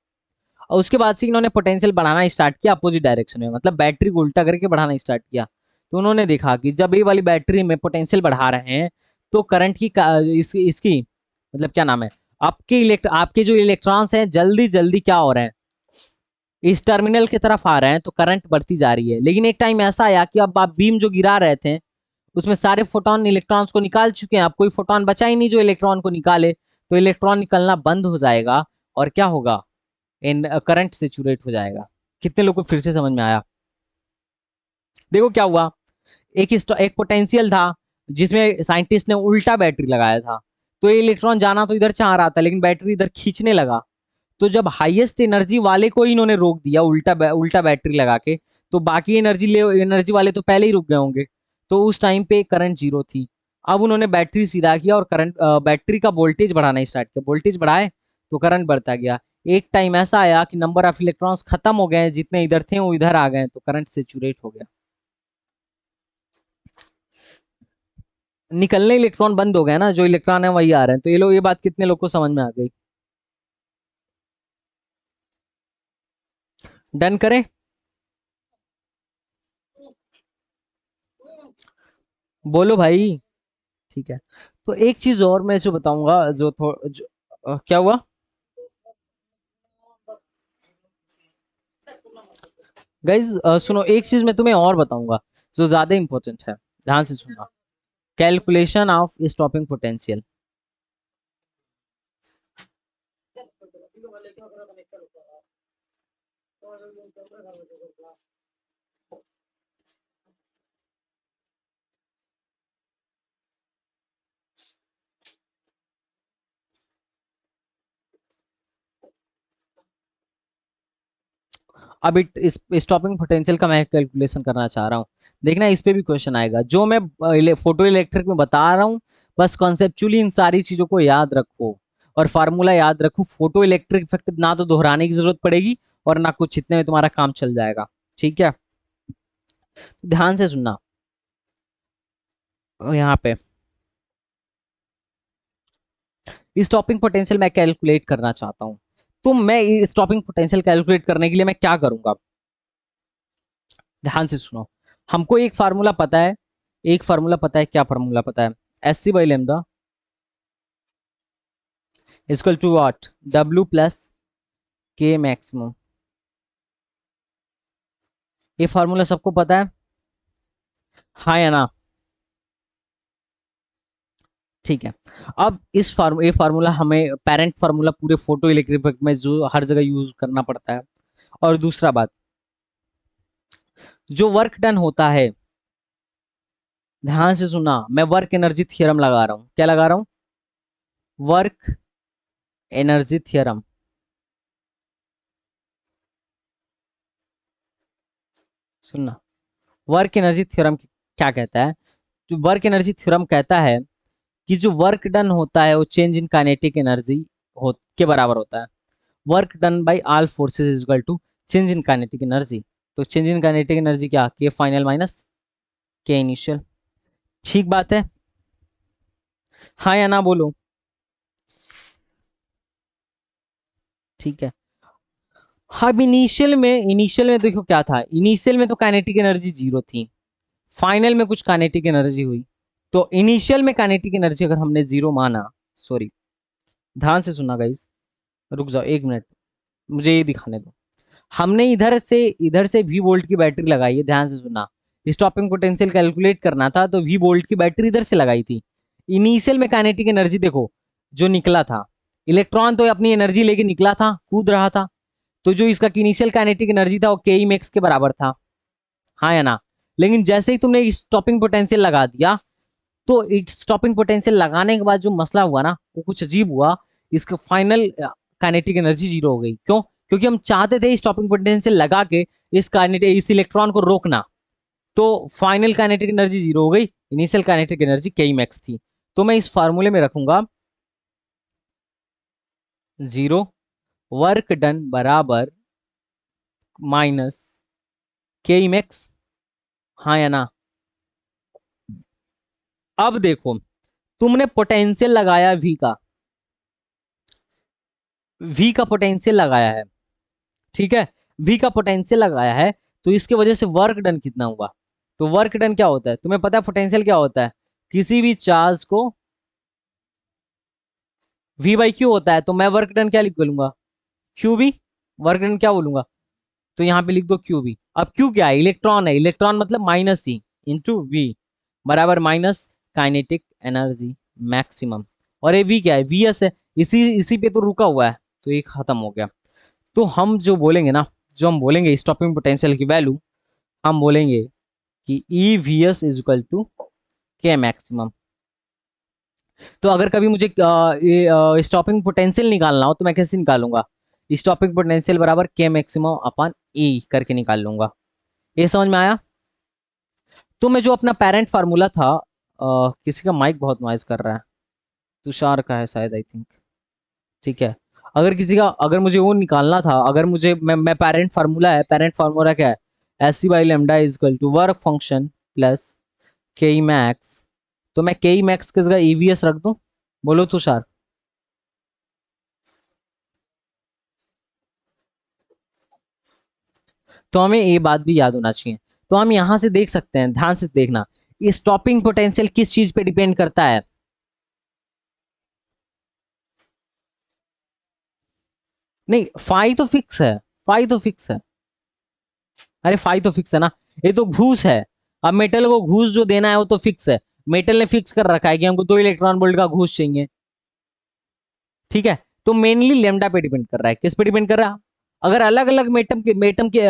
S1: और उसके बाद से इन्होंने पोटेंशियल बढ़ाना स्टार्ट किया अपोजिट डायरेक्शन में, मतलब बैटरी को उल्टा करके बढ़ाना स्टार्ट किया। तो उन्होंने देखा कि जब ये वाली बैटरी में पोटेंशियल बढ़ा रहे हैं तो करंट की इसकी मतलब क्या नाम है, आपके जो इलेक्ट्रॉन्स हैं जल्दी जल्दी क्या हो रहे हैं, इस टर्मिनल की तरफ आ रहे हैं, तो करंट बढ़ती जा रही है। लेकिन एक टाइम ऐसा आया कि अब आप बीम जो गिरा रहे थे उसमें सारे फोटोन इलेक्ट्रॉन्स को निकाल चुके हैं, अब कोई फोटोन बचा ही नहीं जो इलेक्ट्रॉन को निकाले। तो इलेक्ट्रॉन निकलना बंद हो जाएगा, और क्या होगा, इन करंट सेचुरेट हो जाएगा। कितने लोग को फिर से समझ में आया? देखो क्या हुआ, एक पोटेंशियल था जिसमें साइंटिस्ट ने उल्टा बैटरी लगाया था। तो ये इलेक्ट्रॉन जाना तो इधर चाह रहा था, लेकिन बैटरी इधर खींचने लगा। तो जब हाईएस्ट एनर्जी वाले को इन्होंने रोक दिया उल्टा बैटरी लगा के, तो बाकी एनर्जी वाले तो पहले ही रुक गए होंगे। तो उस टाइम पे करंट जीरो थी। अब उन्होंने बैटरी सीधा किया और करंट, बैटरी का वोल्टेज बढ़ाना स्टार्ट किया, वोल्टेज बढ़ाए तो करंट बढ़ता गया। एक टाइम ऐसा आया कि नंबर ऑफ इलेक्ट्रॉन्स खत्म हो गए, जितने इधर थे वो इधर आ गए, तो करंट सेचुरेट हो गया। निकलने इलेक्ट्रॉन बंद हो गए ना, जो इलेक्ट्रॉन है वही आ रहे हैं। तो ये बात कितने लोग को समझ में आ गई? डन करें? बोलो भाई। ठीक है। तो एक चीज और मैं जो बताऊंगा, क्या हुआ? गाइज सुनो, एक चीज मैं तुम्हें और बताऊंगा जो ज्यादा इंपॉर्टेंट है, ध्यान से सुनना। Calculation of stopping potential. अब इस स्टॉपिंग पोटेंशियल का मैं कैलकुलेशन करना चाह रहा हूँ। देखना इस पे भी क्वेश्चन आएगा, जो मैं फोटो इलेक्ट्रिक में बता रहा हूँ। बस कॉन्सेप्चुअली इन सारी चीजों को याद रखो, और फार्मूला याद रखो। फोटो इलेक्ट्रिक इफेक्ट ना तो दोहराने की जरूरत पड़ेगी, और ना कुछ, इतने में तुम्हारा काम चल जाएगा। ठीक है, ध्यान से सुनना। यहाँ पे स्टॉपिंग पोटेंशियल मैं कैलकुलेट करना चाहता हूँ। तो मैं स्टॉपिंग पोटेंशियल कैलकुलेट करने के लिए मैं क्या करूंगा, ध्यान से सुनो। हमको एक फार्मूला पता है, एक फार्मूला पता है, क्या फार्मूला पता है? S C by lambda equal to what, W plus K maximum. ये फार्मूला सबको पता है, हाँ या ना? ठीक है। अब ये फार्मूला हमें पेरेंट फार्मूला पूरे फोटो इलेक्ट्रिक में जो हर जगह यूज करना पड़ता है। और दूसरा बात, जो वर्क डन होता है ध्यान से सुनना, मैं वर्क एनर्जी थ्योरम लगा रहा हूं। क्या लगा रहा हूं? Work energy theorem. सुनना, वर्क एनर्जी थ्योरम क्या कहता है? जो वर्क एनर्जी थ्योरम कहता है कि जो वर्क डन होता है वो चेंज इन काइनेटिक एनर्जी हो के बराबर होता है। Work done by all forces is equal to change in kinetic energy. तो चेंज इन काइनेटिक एनर्जी क्या? के फाइनल माइनस के इनिशियल। ठीक बात है, हाँ या ना बोलो। ठीक है। अब इनिशियल में देखो क्या था, इनिशियल में तो काइनेटिक एनर्जी जीरो थी, फाइनल में कुछ काइनेटिक एनर्जी हुई। तो इनिशियल में काइनेटिक एनर्जी अगर हमने जीरो माना, सॉरी, ध्यान से सुनना गाइस, रुक जाओ एक मिनट, मुझे ये दिखाने दो। हमने इधर से वी वोल्ट की बैटरी लगाई है, ध्यान से सुनना। स्टॉपिंग पोटेंशियल कैलकुलेट करना था तो वी वोल्ट की बैटरी इधर से लगाई थी। इनिशियल में काइनेटिक एनर्जी देखो जो निकला था, इलेक्ट्रॉन तो अपनी एनर्जी लेके निकला था, कूद रहा था। तो जो इसका इनिशियल काइनेटिक एनर्जी था वो के ई मैक्स के बराबर था, हाँ या ना? लेकिन जैसे ही तुमने स्टॉपिंग पोटेंशियल लगा दिया, तो स्टॉपिंग पोटेंशियल लगाने के बाद जो मसला हुआ ना वो कुछ अजीब हुआ। इसका फाइनल काइनेटिक एनर्जी जीरो हो गई। क्यों? क्योंकि हम चाहते थे स्टॉपिंग पोटेंशियल लगा के इस इलेक्ट्रॉन को रोकना। तो फाइनल काइनेटिक एनर्जी जीरो हो गई, इनिशियल काइनेटिक एनर्जी के मैक्स थी। तो मैं इस फार्मूले में रखूंगा जीरो, वर्क डन बराबर माइनस के मैक्स, हाँ या ना? अब देखो, तुमने पोटेंशियल लगाया वी का पोटेंशियल लगाया है, ठीक है, वी का पोटेंशियल लगाया है। तो इसके वजह से वर्क डन कितना हुआ? तो वर्क डन क्या होता है तुम्हें पता है? पोटेंशियल क्या होता है? किसी भी चार्ज को वी बाई क्यू होता है। तो मैं वर्क डन क्या लिख बोलूंगा? Q B. वर्क डन क्या बोलूंगा? तो यहां पे लिख दो क्यू बी। अब क्यू क्या है? इलेक्ट्रॉन है, इलेक्ट्रॉन मतलब माइनस ई इंटू वी बराबर माइनस काइनेटिक एनर्जी मैक्सिमम। और ये वी क्या है? वी एस है, इसी इसी पे तो रुका हुआ है। तो ये खत्म हो गया। तो हम जो बोलेंगे ना, जो हम बोलेंगे स्टॉपिंग पोटेंशियल की वैल्यू, हम बोलेंगे कि E V S is equal to K maximum. तो अगर कभी मुझे स्टॉपिंग पोटेंशियल निकालना हो तो मैं कैसे निकालूंगा? स्टॉपिंग पोटेंशियल बराबर के मैक्सिमम अपन ई करके निकाल लूंगा। ये समझ में आया? तो मैं जो अपना पेरेंट फार्मूला था, किसी का माइक बहुत नॉइज कर रहा है, तुषार का है शायद, आई थिंक। ठीक है। अगर मुझे वो निकालना था, अगर मुझे मैं पेरेंट फार्मूला है, पेरेंट फार्मूला क्या है? S C by lambda is equal to work function plus K E max. तो मैं के ई मैक्स की जगह ईवीएस रख दूं? बोलो तुषार। तो हमें ये बात भी याद होना चाहिए। तो हम यहां से देख सकते हैं, ध्यान से देखना, ये स्टॉपिंग पोटेंशियल किस चीज पे डिपेंड करता है? नहीं, फाई तो फिक्स है, फाई तो फिक्स है। अरे फाई तो फिक्स है ना, ये तो घूस है। अब मेटल को घूस जो देना है वो तो फिक्स है। मेटल ने फिक्स कर रखा है कि हमको 2 इलेक्ट्रॉन वोल्ट का घूस चाहिए। ठीक है। तो मेनली लेमडा पे डिपेंड कर रहा है। किस पे डिपेंड कर रहा है? अगर अलग अलग मेटम के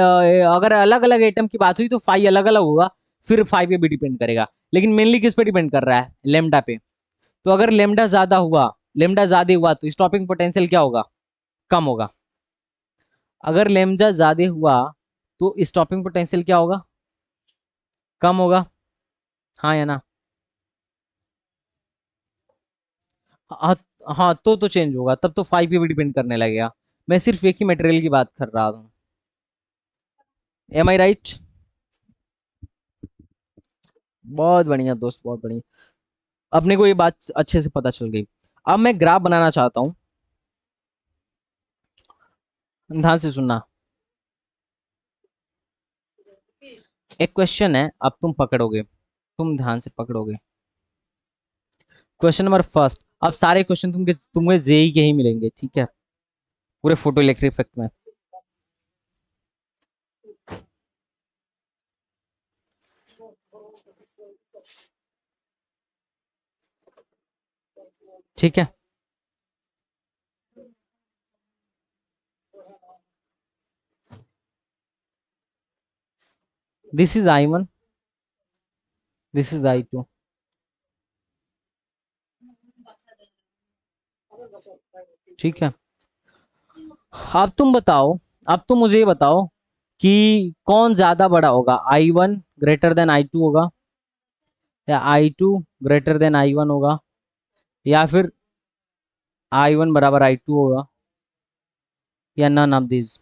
S1: अगर अलग अलग एटम की बात हुई तो फाई अलग अलग होगा, फिर फाई पे भी डिपेंड करेगा। लेकिन मेनली किस पे डिपेंड कर रहा है? लेमडा पे। तो अगर लेमडा ज्यादा हुआ तो स्टॉपिंग पोटेंशियल क्या होगा? कम होगा। अगर लेमडा ज्यादा हुआ तो स्टॉपिंग पोटेंशियल क्या होगा? कम होगा, हाँ या ना? हाँ। हाँ तो चेंज होगा, तब तो फाइव पे भी डिपेंड करने लगेगा। मैं सिर्फ एक ही मटेरियल की बात कर रहा हूँ। एम आई राइट? बहुत बढ़िया दोस्त, बहुत बढ़िया। अपने को ये बात अच्छे से पता चल गई। अब मैं ग्राफ बनाना चाहता हूँ, ध्यान से सुनना। एक क्वेश्चन है, अब तुम पकड़ोगे, तुम ध्यान से पकड़ोगे। Question number first. अब सारे क्वेश्चन तुम्हें जेई के ही मिलेंगे, ठीक है, पूरे फोटो इलेक्ट्रिक इफेक्ट में। ठीक है। This is I one, this is I2। ठीक है, अब तुम बताओ, अब तुम मुझे ये बताओ कि कौन ज्यादा बड़ा होगा, I1 ग्रेटर देन I2 होगा, या I2 ग्रेटर देन I1 होगा, या फिर I1 बराबर I2 होगा, या नन ऑफ दिस।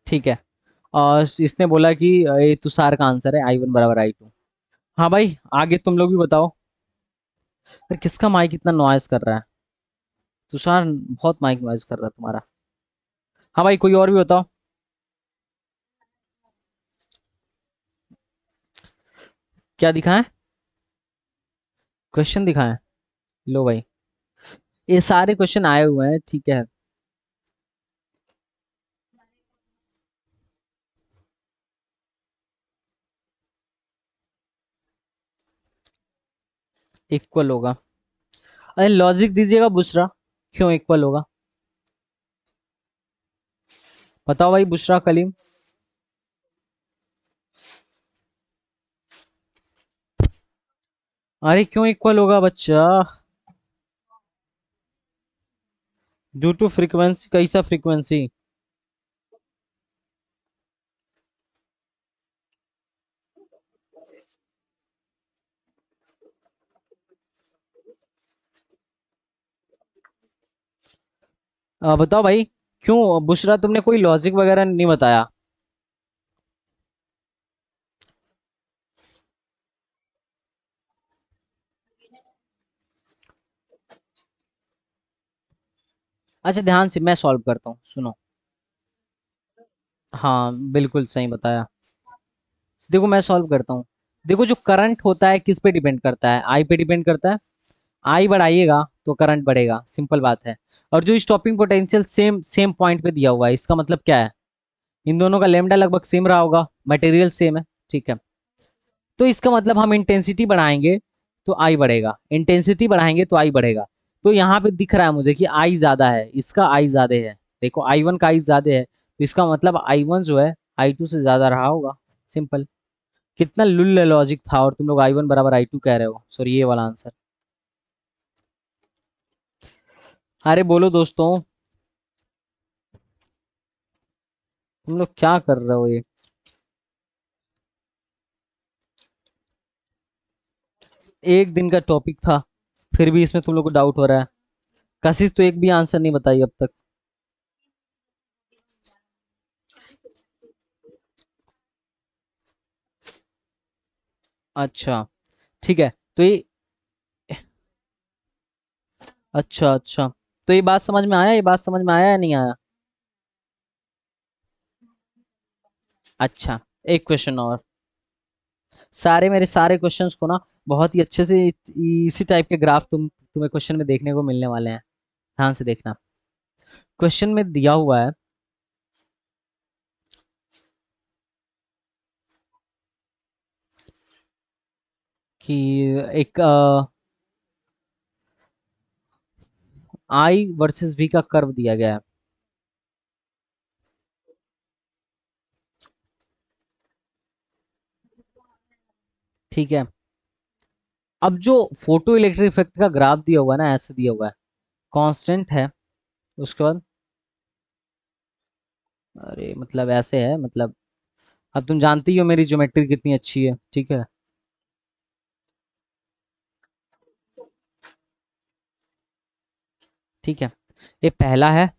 S1: ठीक है, और इसने बोला कि ये तुषार का आंसर है, I1 बराबर I2। हाँ भाई, आगे तुम लोग भी बताओ। यार किसका माइक इतना नॉइज कर रहा है? तुषार बहुत माइक नॉइज कर रहा है तुम्हारा। हाँ भाई, कोई और भी बताओ। क्या दिखाएं? क्वेश्चन दिखाएं? लो भाई, ये सारे क्वेश्चन आए हुए हैं, ठीक है। इक्वल होगा? अरे लॉजिक दीजिएगा बुशरा, क्यों इक्वल होगा? बताओ भाई बुशरा कलीम। अरे क्यों इक्वल होगा बच्चा? ड्यू टू फ्रीक्वेंसी, कैसा फ्रीक्वेंसी? बताओ भाई, क्यों बुशरा, तुमने कोई लॉजिक वगैरह नहीं बताया। अच्छा ध्यान से मैं सॉल्व करता हूँ, सुनो। हाँ बिल्कुल सही बताया। देखो मैं सॉल्व करता हूँ। देखो जो करंट होता है किस पे डिपेंड करता है? आई पे डिपेंड करता है। आई बढ़ाइएगा तो करंट बढ़ेगा, सिंपल बात है। और जो stopping potential same same point पे दिया हुआ है, इसका मतलब क्या है? इन दोनों का लेमडा लगभग सेम रहा होगा, मटेरियल सेम है, ठीक है। तो इसका मतलब हम इंटेंसिटी बढ़ाएंगे तो आई बढ़ेगा, इंटेंसिटी बढ़ाएंगे तो आई बढ़ेगा। तो यहाँ पे दिख रहा है मुझे कि आई ज्यादा है, इसका आई ज्यादा है। देखो I1 का आई ज्यादा है, तो इसका मतलब I1 जो है I2 से ज्यादा रहा होगा, सिंपल। कितना लुल्ल लॉजिक था, और तुम लोग I1 बराबर I2 कह रहे हो, सॉरी ये वाला आंसर। अरे बोलो दोस्तों, तुम लोग क्या कर रहे हो ये? एक दिन का टॉपिक था, फिर भी इसमें तुम लोग को डाउट हो रहा है। कशिश तो एक भी आंसर नहीं बताई अब तक। अच्छा ठीक है, तो ये, अच्छा अच्छा, तो ये बात समझ में आया, ये बात समझ में आया या नहीं आया? अच्छा, एक क्वेश्चन और। सारे मेरे सारे क्वेश्चंस को ना बहुत ही अच्छे से इसी टाइप के ग्राफ तुम्हें क्वेश्चन में देखने को मिलने वाले हैं। ध्यान से देखना। क्वेश्चन में दिया हुआ है कि एक आई वर्सेस वी का कर्व दिया गया है, ठीक है। अब जो फोटो इलेक्ट्रिक इफेक्ट का ग्राफ दिया हुआ है ना, ऐसे दिया हुआ है, कांस्टेंट है। उसके बाद, अरे मतलब ऐसे है, मतलब अब तुम जानती हो मेरी ज्योमेट्री कितनी अच्छी है, ठीक है। ठीक है, ये पहला है,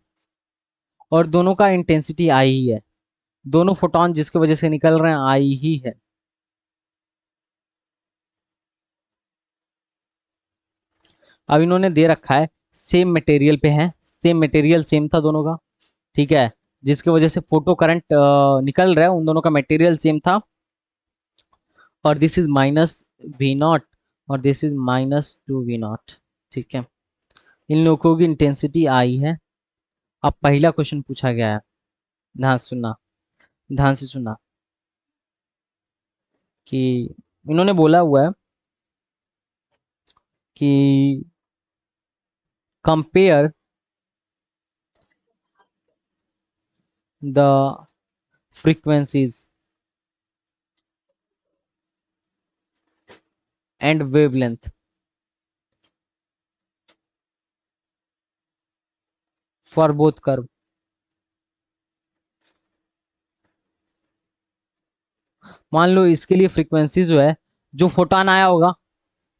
S1: और दोनों का इंटेंसिटी आई ही है। दोनों फोटोन जिसकी वजह से निकल रहे हैं आई ही है। अब इन्होंने दे रखा है सेम मटेरियल पे है, सेम मटेरियल सेम था दोनों का, ठीक है। जिसकी वजह से फोटो करंट निकल रहा है, उन दोनों का मटेरियल सेम था। और दिस इज माइनस V0, और दिस इज -2 V0, ठीक है। इन लोगों की इंटेंसिटी आई है। अब पहला क्वेश्चन पूछा गया है, ध्यान से सुनना, ध्यान से सुनना, कि इन्होंने बोला हुआ है कि compare the frequencies and wavelength for both curve. मान लो इसके लिए फ्रीक्वेंसी जो है, जो फोटोन आया होगा,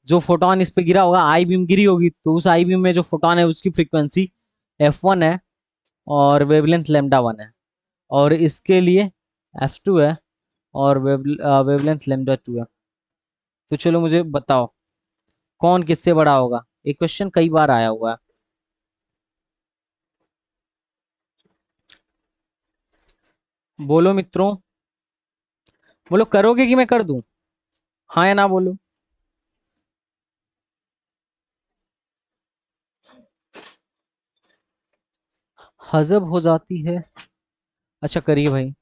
S1: जो फोटोन इस पे गिरा होगा, आई बीम गिरी होगी, तो उस आई बीम में जो फोटोन है उसकी फ्रीक्वेंसी f1 है और वेवलेंथ लेमडा 1 है, और इसके लिए f2 है और वेवलेंथ लेमडा 2 है। तो चलो मुझे बताओ कौन किससे बड़ा होगा। ये क्वेश्चन कई बार आया हुआ है। बोलो मित्रों, बोलो करोगे कि मैं कर दूं, हाँ या ना बोलो। हजब हो जाती है। अच्छा करिए भाई।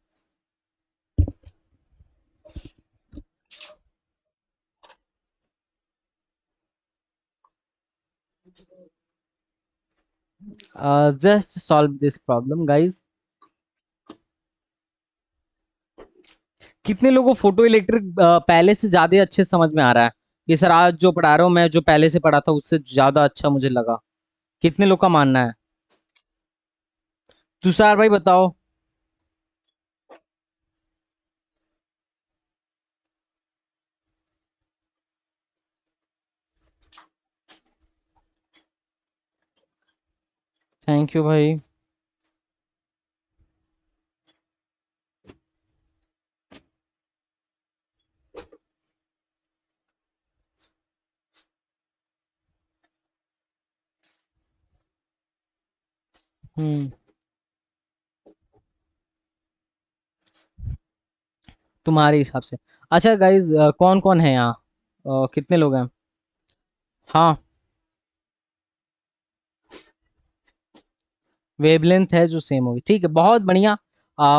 S1: Just solve this problem guys. कितने लोगों को फोटो इलेक्ट्रिक पहले से ज्यादा अच्छे समझ में आ रहा है? ये सर आज जो पढ़ा रहा हूँ मैं, जो पहले से पढ़ा था उससे ज्यादा अच्छा मुझे लगा। कितने लोग का मानना है? तुषार भाई बताओ। थैंक यू भाई। हम्म। तुम्हारे हिसाब से। अच्छा गाइज, कौन कौन है यहाँ? कितने लोग हैं? हाँ। वेवलेंथ है जो सेम होगी, ठीक है, बहुत बढ़िया।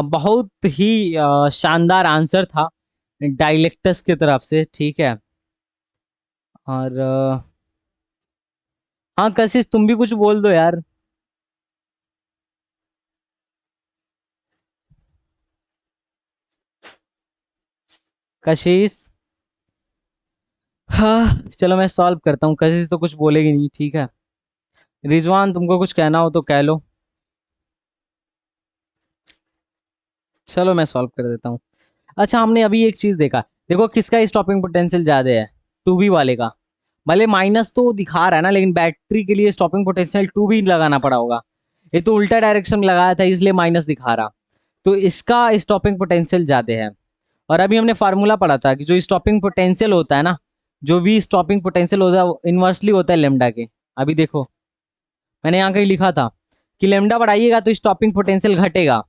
S1: बहुत ही शानदार आंसर था डाइलेक्टस की तरफ से, ठीक है। और हाँ कशिश तुम भी कुछ बोल दो यार। कशिश। हाँ चलो मैं सॉल्व करता हूँ, कशिश तो कुछ बोलेगी नहीं, ठीक है। रिजवान तुमको कुछ कहना हो तो कह लो। चलो मैं सॉल्व कर देता हूँ। अच्छा हमने अभी एक चीज देखा, देखो किसका स्टॉपिंग पोटेंशियल ज्यादा है? टू बी वाले का। भले माइनस तो दिखा रहा है ना, लेकिन बैटरी के लिए स्टॉपिंग पोटेंशियल टू बी लगाना पड़ा होगा। ये तो उल्टा डायरेक्शन में लगाया था इसलिए माइनस दिखा रहा। तो इसका स्टॉपिंग पोटेंशियल ज्यादा है। और अभी हमने फार्मूला पढ़ा था कि जो स्टॉपिंग पोटेंशियल होता है ना, जो भी स्टॉपिंग पोटेंशियल होता है वो इनवर्सली होता है लेमडा के। अभी देखो मैंने यहाँ कहीं लिखा था कि लेमडा बढ़ाइएगा तो स्टॉपिंग पोटेंशियल घटेगा।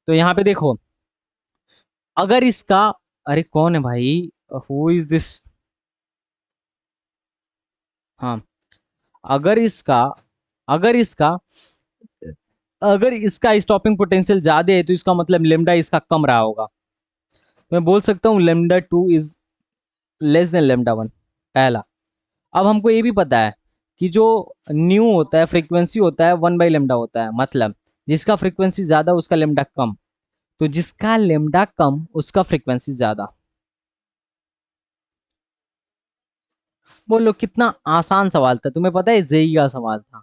S1: तो यहाँ पे देखो, अगर इसका, अरे कौन है भाई, हु इज दिस? हाँ, अगर इसका अगर इसका अगर इसका स्टॉपिंग पोटेंशियल ज्यादा है तो इसका मतलब लेमडा इसका कम रहा होगा। मैं बोल सकता हूँ lambda 2 is less than lambda 1, पहला। अब हमको ये भी पता है कि जो न्यू होता है, फ्रीक्वेंसी होता है 1/लेमडा होता है, मतलब जिसका फ्रीक्वेंसी ज्यादा उसका लेमडा कम। तो जिसका लेमडा कम उसका फ्रीक्वेंसी ज्यादा। बोलो कितना आसान सवाल था, तुम्हें पता है जेई का सवाल था,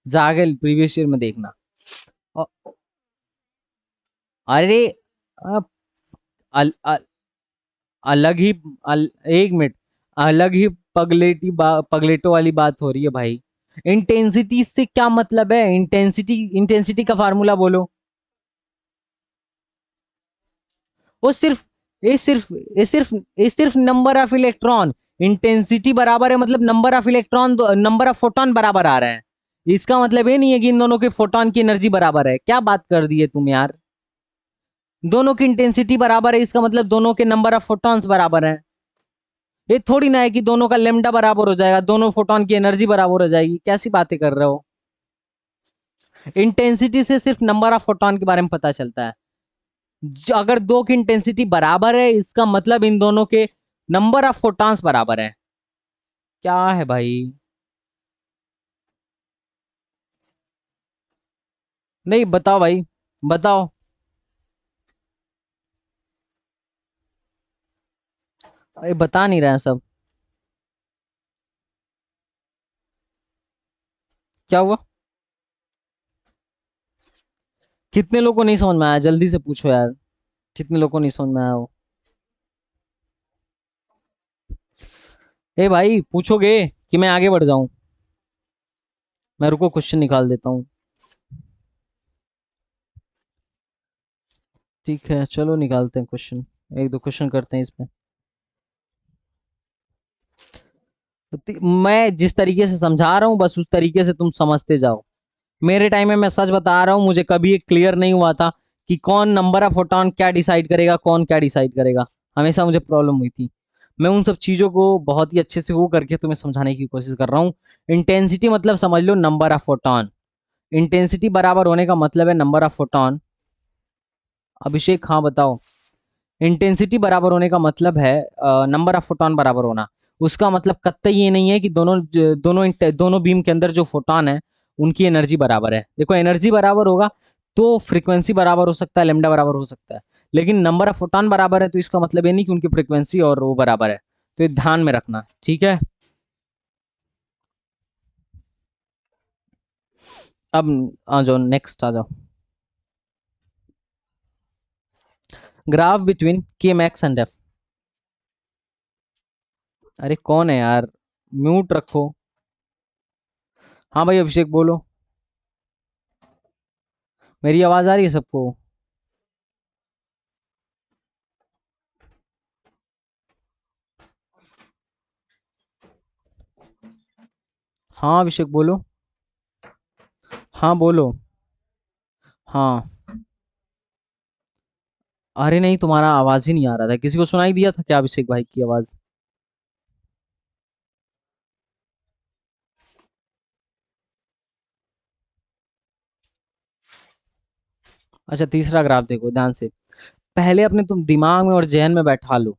S1: जाके प्रीवियस ईयर में देखना। अ- अरे अ- अल, अल, अलग ही एक मिनट, अलग ही पगलेटो वाली बात हो रही है भाई। इंटेंसिटी से क्या मतलब है? इंटेंसिटी का फार्मूला बोलो। वो सिर्फ ये सिर्फ ये सिर्फ ये सिर्फ नंबर ऑफ इलेक्ट्रॉन। इंटेंसिटी बराबर है मतलब number of electron, number of photon बराबर आ रहा है। इसका मतलब ये नहीं है कि इन दोनों के फोटोन की एनर्जी बराबर है। क्या बात कर दी है तुम यार? दोनों की इंटेंसिटी बराबर है इसका मतलब दोनों के नंबर ऑफ फोटॉन्स बराबर है। ये थोड़ी ना है कि दोनों का लेमडा बराबर हो जाएगा, दोनों फोटोन की एनर्जी बराबर हो जाएगी। कैसी बातें कर रहे हो? इंटेंसिटी से सिर्फ नंबर ऑफ फोटोन के बारे में पता चलता है। अगर दो की इंटेंसिटी बराबर है इसका मतलब इन दोनों के नंबर ऑफ फोटॉन्स बराबर है। क्या है भाई? नहीं बताओ भाई, बताओ। ये बता नहीं रहे हैं सब। क्या हुआ? कितने लोगों को नहीं समझ में आया, जल्दी से पूछो यार। कितने लोगों को नहीं समझ में आया वो? ए भाई पूछोगे कि मैं आगे बढ़ जाऊं? मैं रुको क्वेश्चन निकाल देता हूँ। ठीक है चलो निकालते हैं क्वेश्चन। एक दो क्वेश्चन करते हैं इसमें। तो मैं जिस तरीके से समझा रहा हूँ बस उस तरीके से तुम समझते जाओ। मेरे टाइम में, मैं सच बता रहा हूँ, मुझे कभी क्लियर नहीं हुआ था कि कौन नंबर ऑफ फोटोन क्या डिसाइड करेगा, कौन क्या डिसाइड करेगा। हमेशा मुझे प्रॉब्लम हुई थी। मैं उन सब चीजों को बहुत ही अच्छे से वो करके तुम्हें समझाने की कोशिश कर रहा हूँ। इंटेंसिटी मतलब समझ लो नंबर ऑफ फोटोन। इंटेंसिटी बराबर होने का मतलब है नंबर ऑफ फोटोन। अभिषेक हाँ बताओ। इंटेंसिटी बराबर होने का मतलब है नंबर ऑफ फोटोन बराबर होना। उसका मतलब कतई ये नहीं है कि दोनों बीम के अंदर जो फोटोन है उनकी एनर्जी बराबर है। देखो एनर्जी बराबर होगा तो फ्रीक्वेंसी बराबर हो सकता है, लेमडा बराबर हो सकता है। लेकिन नंबर ऑफ फोटोन बराबर है तो इसका मतलब ये नहीं कि उनकी फ्रीक्वेंसी और वो बराबर है। तो ये ध्यान में रखना, ठीक है। अब आ जाओ, नेक्स्ट आ जाओ। ग्राफ बिटवीन के मैक्स एंड एफ। अरे कौन है यार? म्यूट रखो। हाँ भाई अभिषेक बोलो। मेरी आवाज आ रही है सबको? हाँ अभिषेक बोलो। हाँ बोलो। हाँ। अरे नहीं, तुम्हारा आवाज ही नहीं आ रहा था। किसी को सुनाई दिया था क्या अभिषेक भाई की आवाज? अच्छा तीसरा ग्राफ देखो ध्यान से। पहले अपने तुम दिमाग में और जहन में बैठा लो।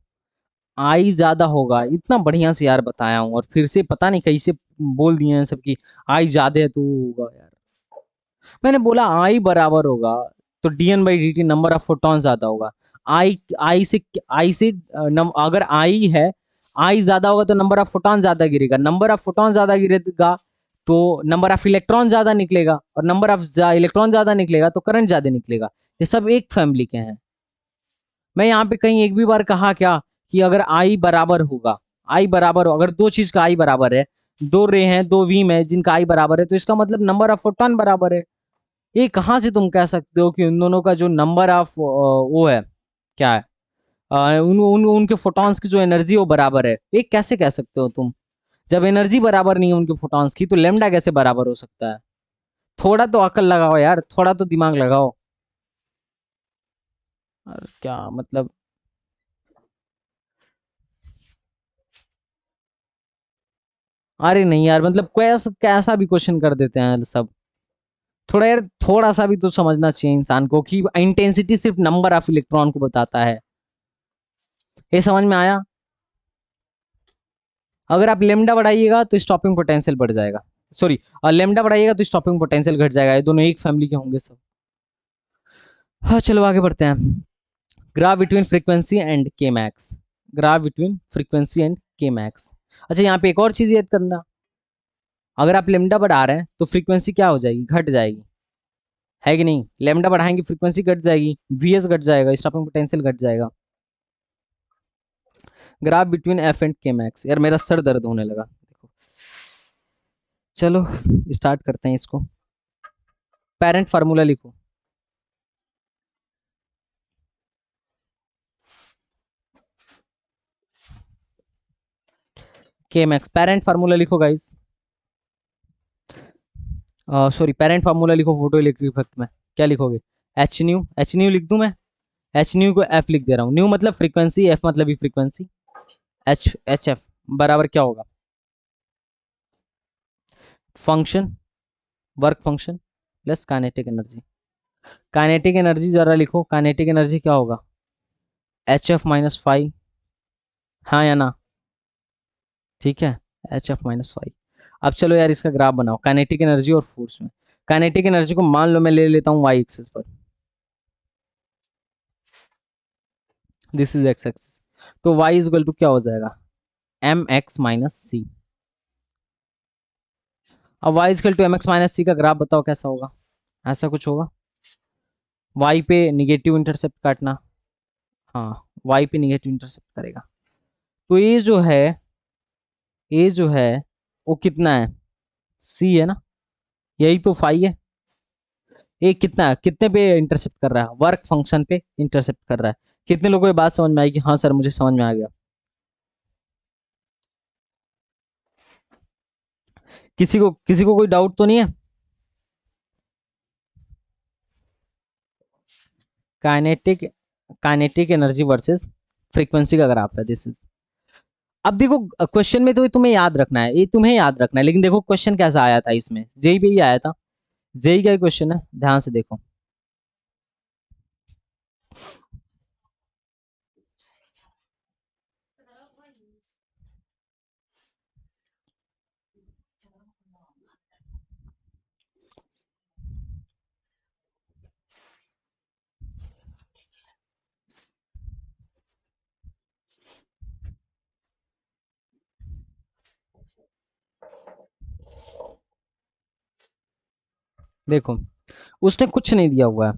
S1: आई ज्यादा होगा, इतना बढ़िया से यार बताया हूँ, और फिर से पता नहीं कैसे बोल दिए हैं सबकी आई ज्यादा है तो होगा यार। मैंने बोला आई बराबर होगा तो DN by D T number of photon ज्यादा होगा। आई आई से अगर आई है, आई ज्यादा होगा तो नंबर ऑफ फोटॉन ज्यादा गिरेगा, नंबर ऑफ फोटॉन ज्यादा गिरेगा तो नंबर ऑफ इलेक्ट्रॉन ज्यादा निकलेगा, और नंबर ऑफ इलेक्ट्रॉन ज्यादा निकलेगा तो करंट ज्यादा निकलेगा। ये सब एक फैमिली के हैं। मैं यहाँ पे कहीं एक भी बार कहा क्या कि अगर आई बराबर होगा, आई बराबर हो, अगर दो चीज का आई बराबर है, दो रे हैं दो वीम है जिनका आई बराबर है, तो इसका मतलब नंबर ऑफ फोटॉन बराबर है। ये कहाँ से तुम कह सकते हो कि उन दोनों का जो नंबर ऑफ वो है, क्या है, उनके फोटॉन्स की जो एनर्जी वो बराबर है? ये कैसे कह सकते हो तुम? जब एनर्जी बराबर नहीं है उनके फोटॉन्स की तो लेमडा कैसे बराबर हो सकता है? थोड़ा तो अकल लगाओ यार, थोड़ा तो दिमाग लगाओ। और क्या मतलब? अरे नहीं यार, मतलब कैसा कैसा भी क्वेश्चन कर देते हैं सब। थोड़ा यार, थोड़ा सा भी तो समझना चाहिए इंसान को कि इंटेंसिटी सिर्फ नंबर ऑफ इलेक्ट्रॉन को बताता है। ये समझ में आया? अगर आप लेमडा बढ़ाइएगा तो स्टॉपिंग पोटेंशियल बढ़ जाएगा। सॉरी, लेमडा बढ़ाइएगा तो स्टॉपिंग पोटेंशियल घट जाएगा। ये दोनों एक फैमिली के होंगे सब। हाँ चलो आगे बढ़ते हैं। ग्राफ बिटवीन फ्रीक्वेंसी एंड के max. Graph between frequency and के मैक्स। अच्छा यहाँ पे एक और चीज याद करना। अगर आप लेमडा बढ़ा रहे हैं तो फ्रीक्वेंसी क्या हो जाएगी? घट जाएगी, है कि नहीं? लेमडा बढ़ाएंगे फ्रीक्वेंसी घट जाएगी, वीएस घट जाएगा, स्टॉपिंग पोटेंशियल घट जाएगा। ग्राफ बिटवीन एफ एंड के मैक्स। यार मेरा सर दर्द होने लगा देखो। चलो स्टार्ट करते हैं इसको। पेरेंट फार्मूला लिखो। के मैक्स पेरेंट फार्मूला लिखो गाइस। सॉरी, पेरेंट फार्मूला लिखो फोटो इलेक्ट्रिक इफेक्ट में। क्या लिखोगे? एच न्यू लिख दूं मैं? एच न्यू को एफ लिख दे रहा हूँ। न्यू मतलब फ्रीक्वेंसी, एफ मतलब भी फ्रीक्वेंसी। एच एफ बराबर क्या होगा? Function, work function plus kinetic energy. Kinetic energy जरा लिखो, काइनेटिक एनर्जी क्या होगा? H F minus five. हाँ या ना? ठीक है, एच एफ माइनस फाइव। अब चलो यार इसका ग्राफ बनाओ, काइनेटिक एनर्जी और फोर्स में। काइनेटिक एनर्जी को मान लो मैं ले लेता हूँ वाई एक्सिस पर, दिस इज एक्स एक्सिस। तो y इज इक्वल टू क्या हो जाएगा, एम एक्स माइनस सी। अब y is equal to M X minus C का ग्राफ बताओ कैसा होगा, ऐसा कुछ होगा। y पे निगेटिव इंटरसेप्ट काटना, हाँ y पे निगेटिव इंटरसेप्ट करेगा। तो ये जो है वो कितना है, c है ना, यही तो फाई है। ये कितना है, कितने पे इंटरसेप्ट कर रहा है, वर्क फंक्शन पे इंटरसेप्ट कर रहा है। कितने लोगों को ये बात समझ में आएगी, हाँ सर मुझे समझ में आ गया। किसी को कोई डाउट तो नहीं है। Kinetic kinetic energy versus frequency का ग्राफ है दिस इज। अब देखो क्वेश्चन में तो तुम्हें याद रखना है, ये तुम्हें याद रखना है, लेकिन देखो क्वेश्चन कैसा आया था इसमें, जेई पे ही आया था। जेई का क्वेश्चन है, ध्यान से देखो। देखो उसने कुछ नहीं दिया हुआ है,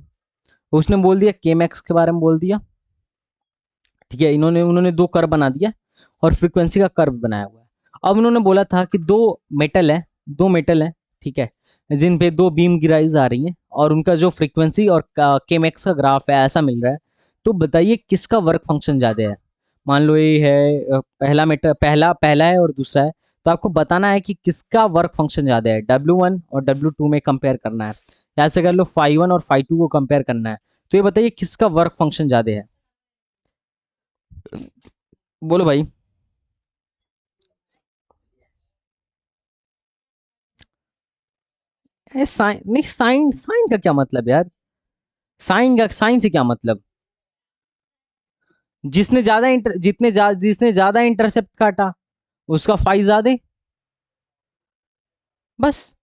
S1: उसने बोल दिया केमैक्स के बारे में बोल दिया, ठीक है। इन्होंने उन्होंने दो कर्व बना दिया और फ्रीक्वेंसी का कर्व बनाया हुआ है। अब उन्होंने बोला था कि दो मेटल है, ठीक है, जिन पे दो बीम गिराइज आ रही हैं और उनका जो फ्रीक्वेंसी और केमैक्स का ग्राफ है ऐसा मिल रहा है। तो बताइए किसका वर्क फंक्शन ज्यादा है। मान लो ये है पहला मेटल, पहला पहला है और दूसरा है। तो आपको बताना है कि किसका वर्क फंक्शन ज्यादा है, W1 और W2 में कंपेयर करना है। ऐसे कर लो फाई 1 और फाई 2 को कंपेयर करना है। तो ये बताइए किसका वर्क फंक्शन ज्यादा है, बोलो भाई। साइन नहीं, साइन साइन का क्या मतलब यार, साइन से क्या मतलब। जिसने ज्यादा इंटरसेप्ट काटा उसका फाई ज्यादा। बस।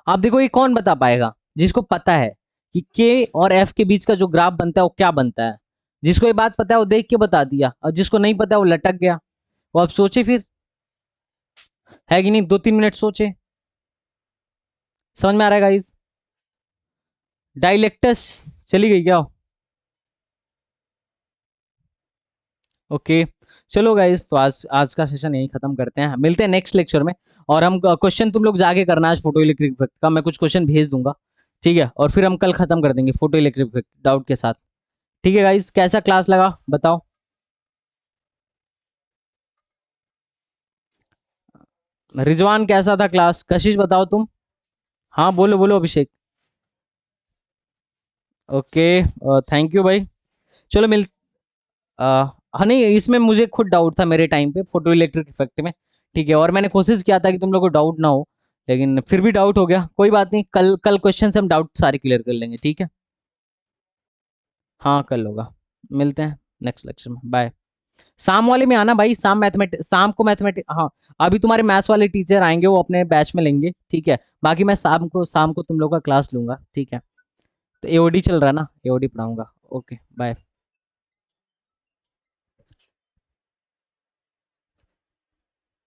S1: आप देखो ये कौन बता पाएगा, जिसको पता है कि के और एफ के बीच का जो ग्राफ बनता है वो क्या बनता है। जिसको ये बात पता है वो देख के बता दिया, और जिसको नहीं पता वो लटक गया। वो अब सोचे फिर, है कि नहीं, 2-3 मिनट सोचे। समझ में आ रहा है गाइस। डाइलेक्टस चली गई क्या। ओके। चलो गाइस, तो आज आज का सेशन यही खत्म करते हैं, मिलते हैं नेक्स्ट लेक्चर में। और हम क्वेश्चन तुम लोग जाके करना आज फोटो इलेक्ट्रिक इफेक्ट का, मैं कुछ क्वेश्चन भेज दूंगा, ठीक है। और फिर हम कल खत्म कर देंगे फोटो इलेक्ट्रिक इफेक्ट डाउट के साथ। ठीक है गाइस, कैसा क्लास लगा बताओ। रिजवान कैसा था क्लास, कशिश बताओ तुम। हाँ बोलो बोलो अभिषेक। ओके, थैंक यू भाई। चलो मिल हाँ नहीं, इसमें मुझे खुद डाउट था मेरे टाइम पे फोटो इलेक्ट्रिक इफेक्ट में, ठीक है। और मैंने कोशिश किया था कि तुम लोग को डाउट ना हो, लेकिन फिर भी डाउट हो गया, कोई बात नहीं, कल कल क्वेश्चन से हम डाउट सारे क्लियर कर लेंगे, ठीक है। हाँ कल होगा, मिलते हैं नेक्स्ट लेक्चर में, बाय। शाम वाले में आना भाई, शाम को मैथमेटिक्स, हाँ। अभी तुम्हारे मैथ्स वाले टीचर आएंगे, वो अपने बैच में लेंगे, ठीक है। बाकी मैं शाम को तुम लोग का क्लास लूंगा, ठीक है। तो एओडी चल रहा है ना, एओडी पढ़ाऊंगा। Okay bye.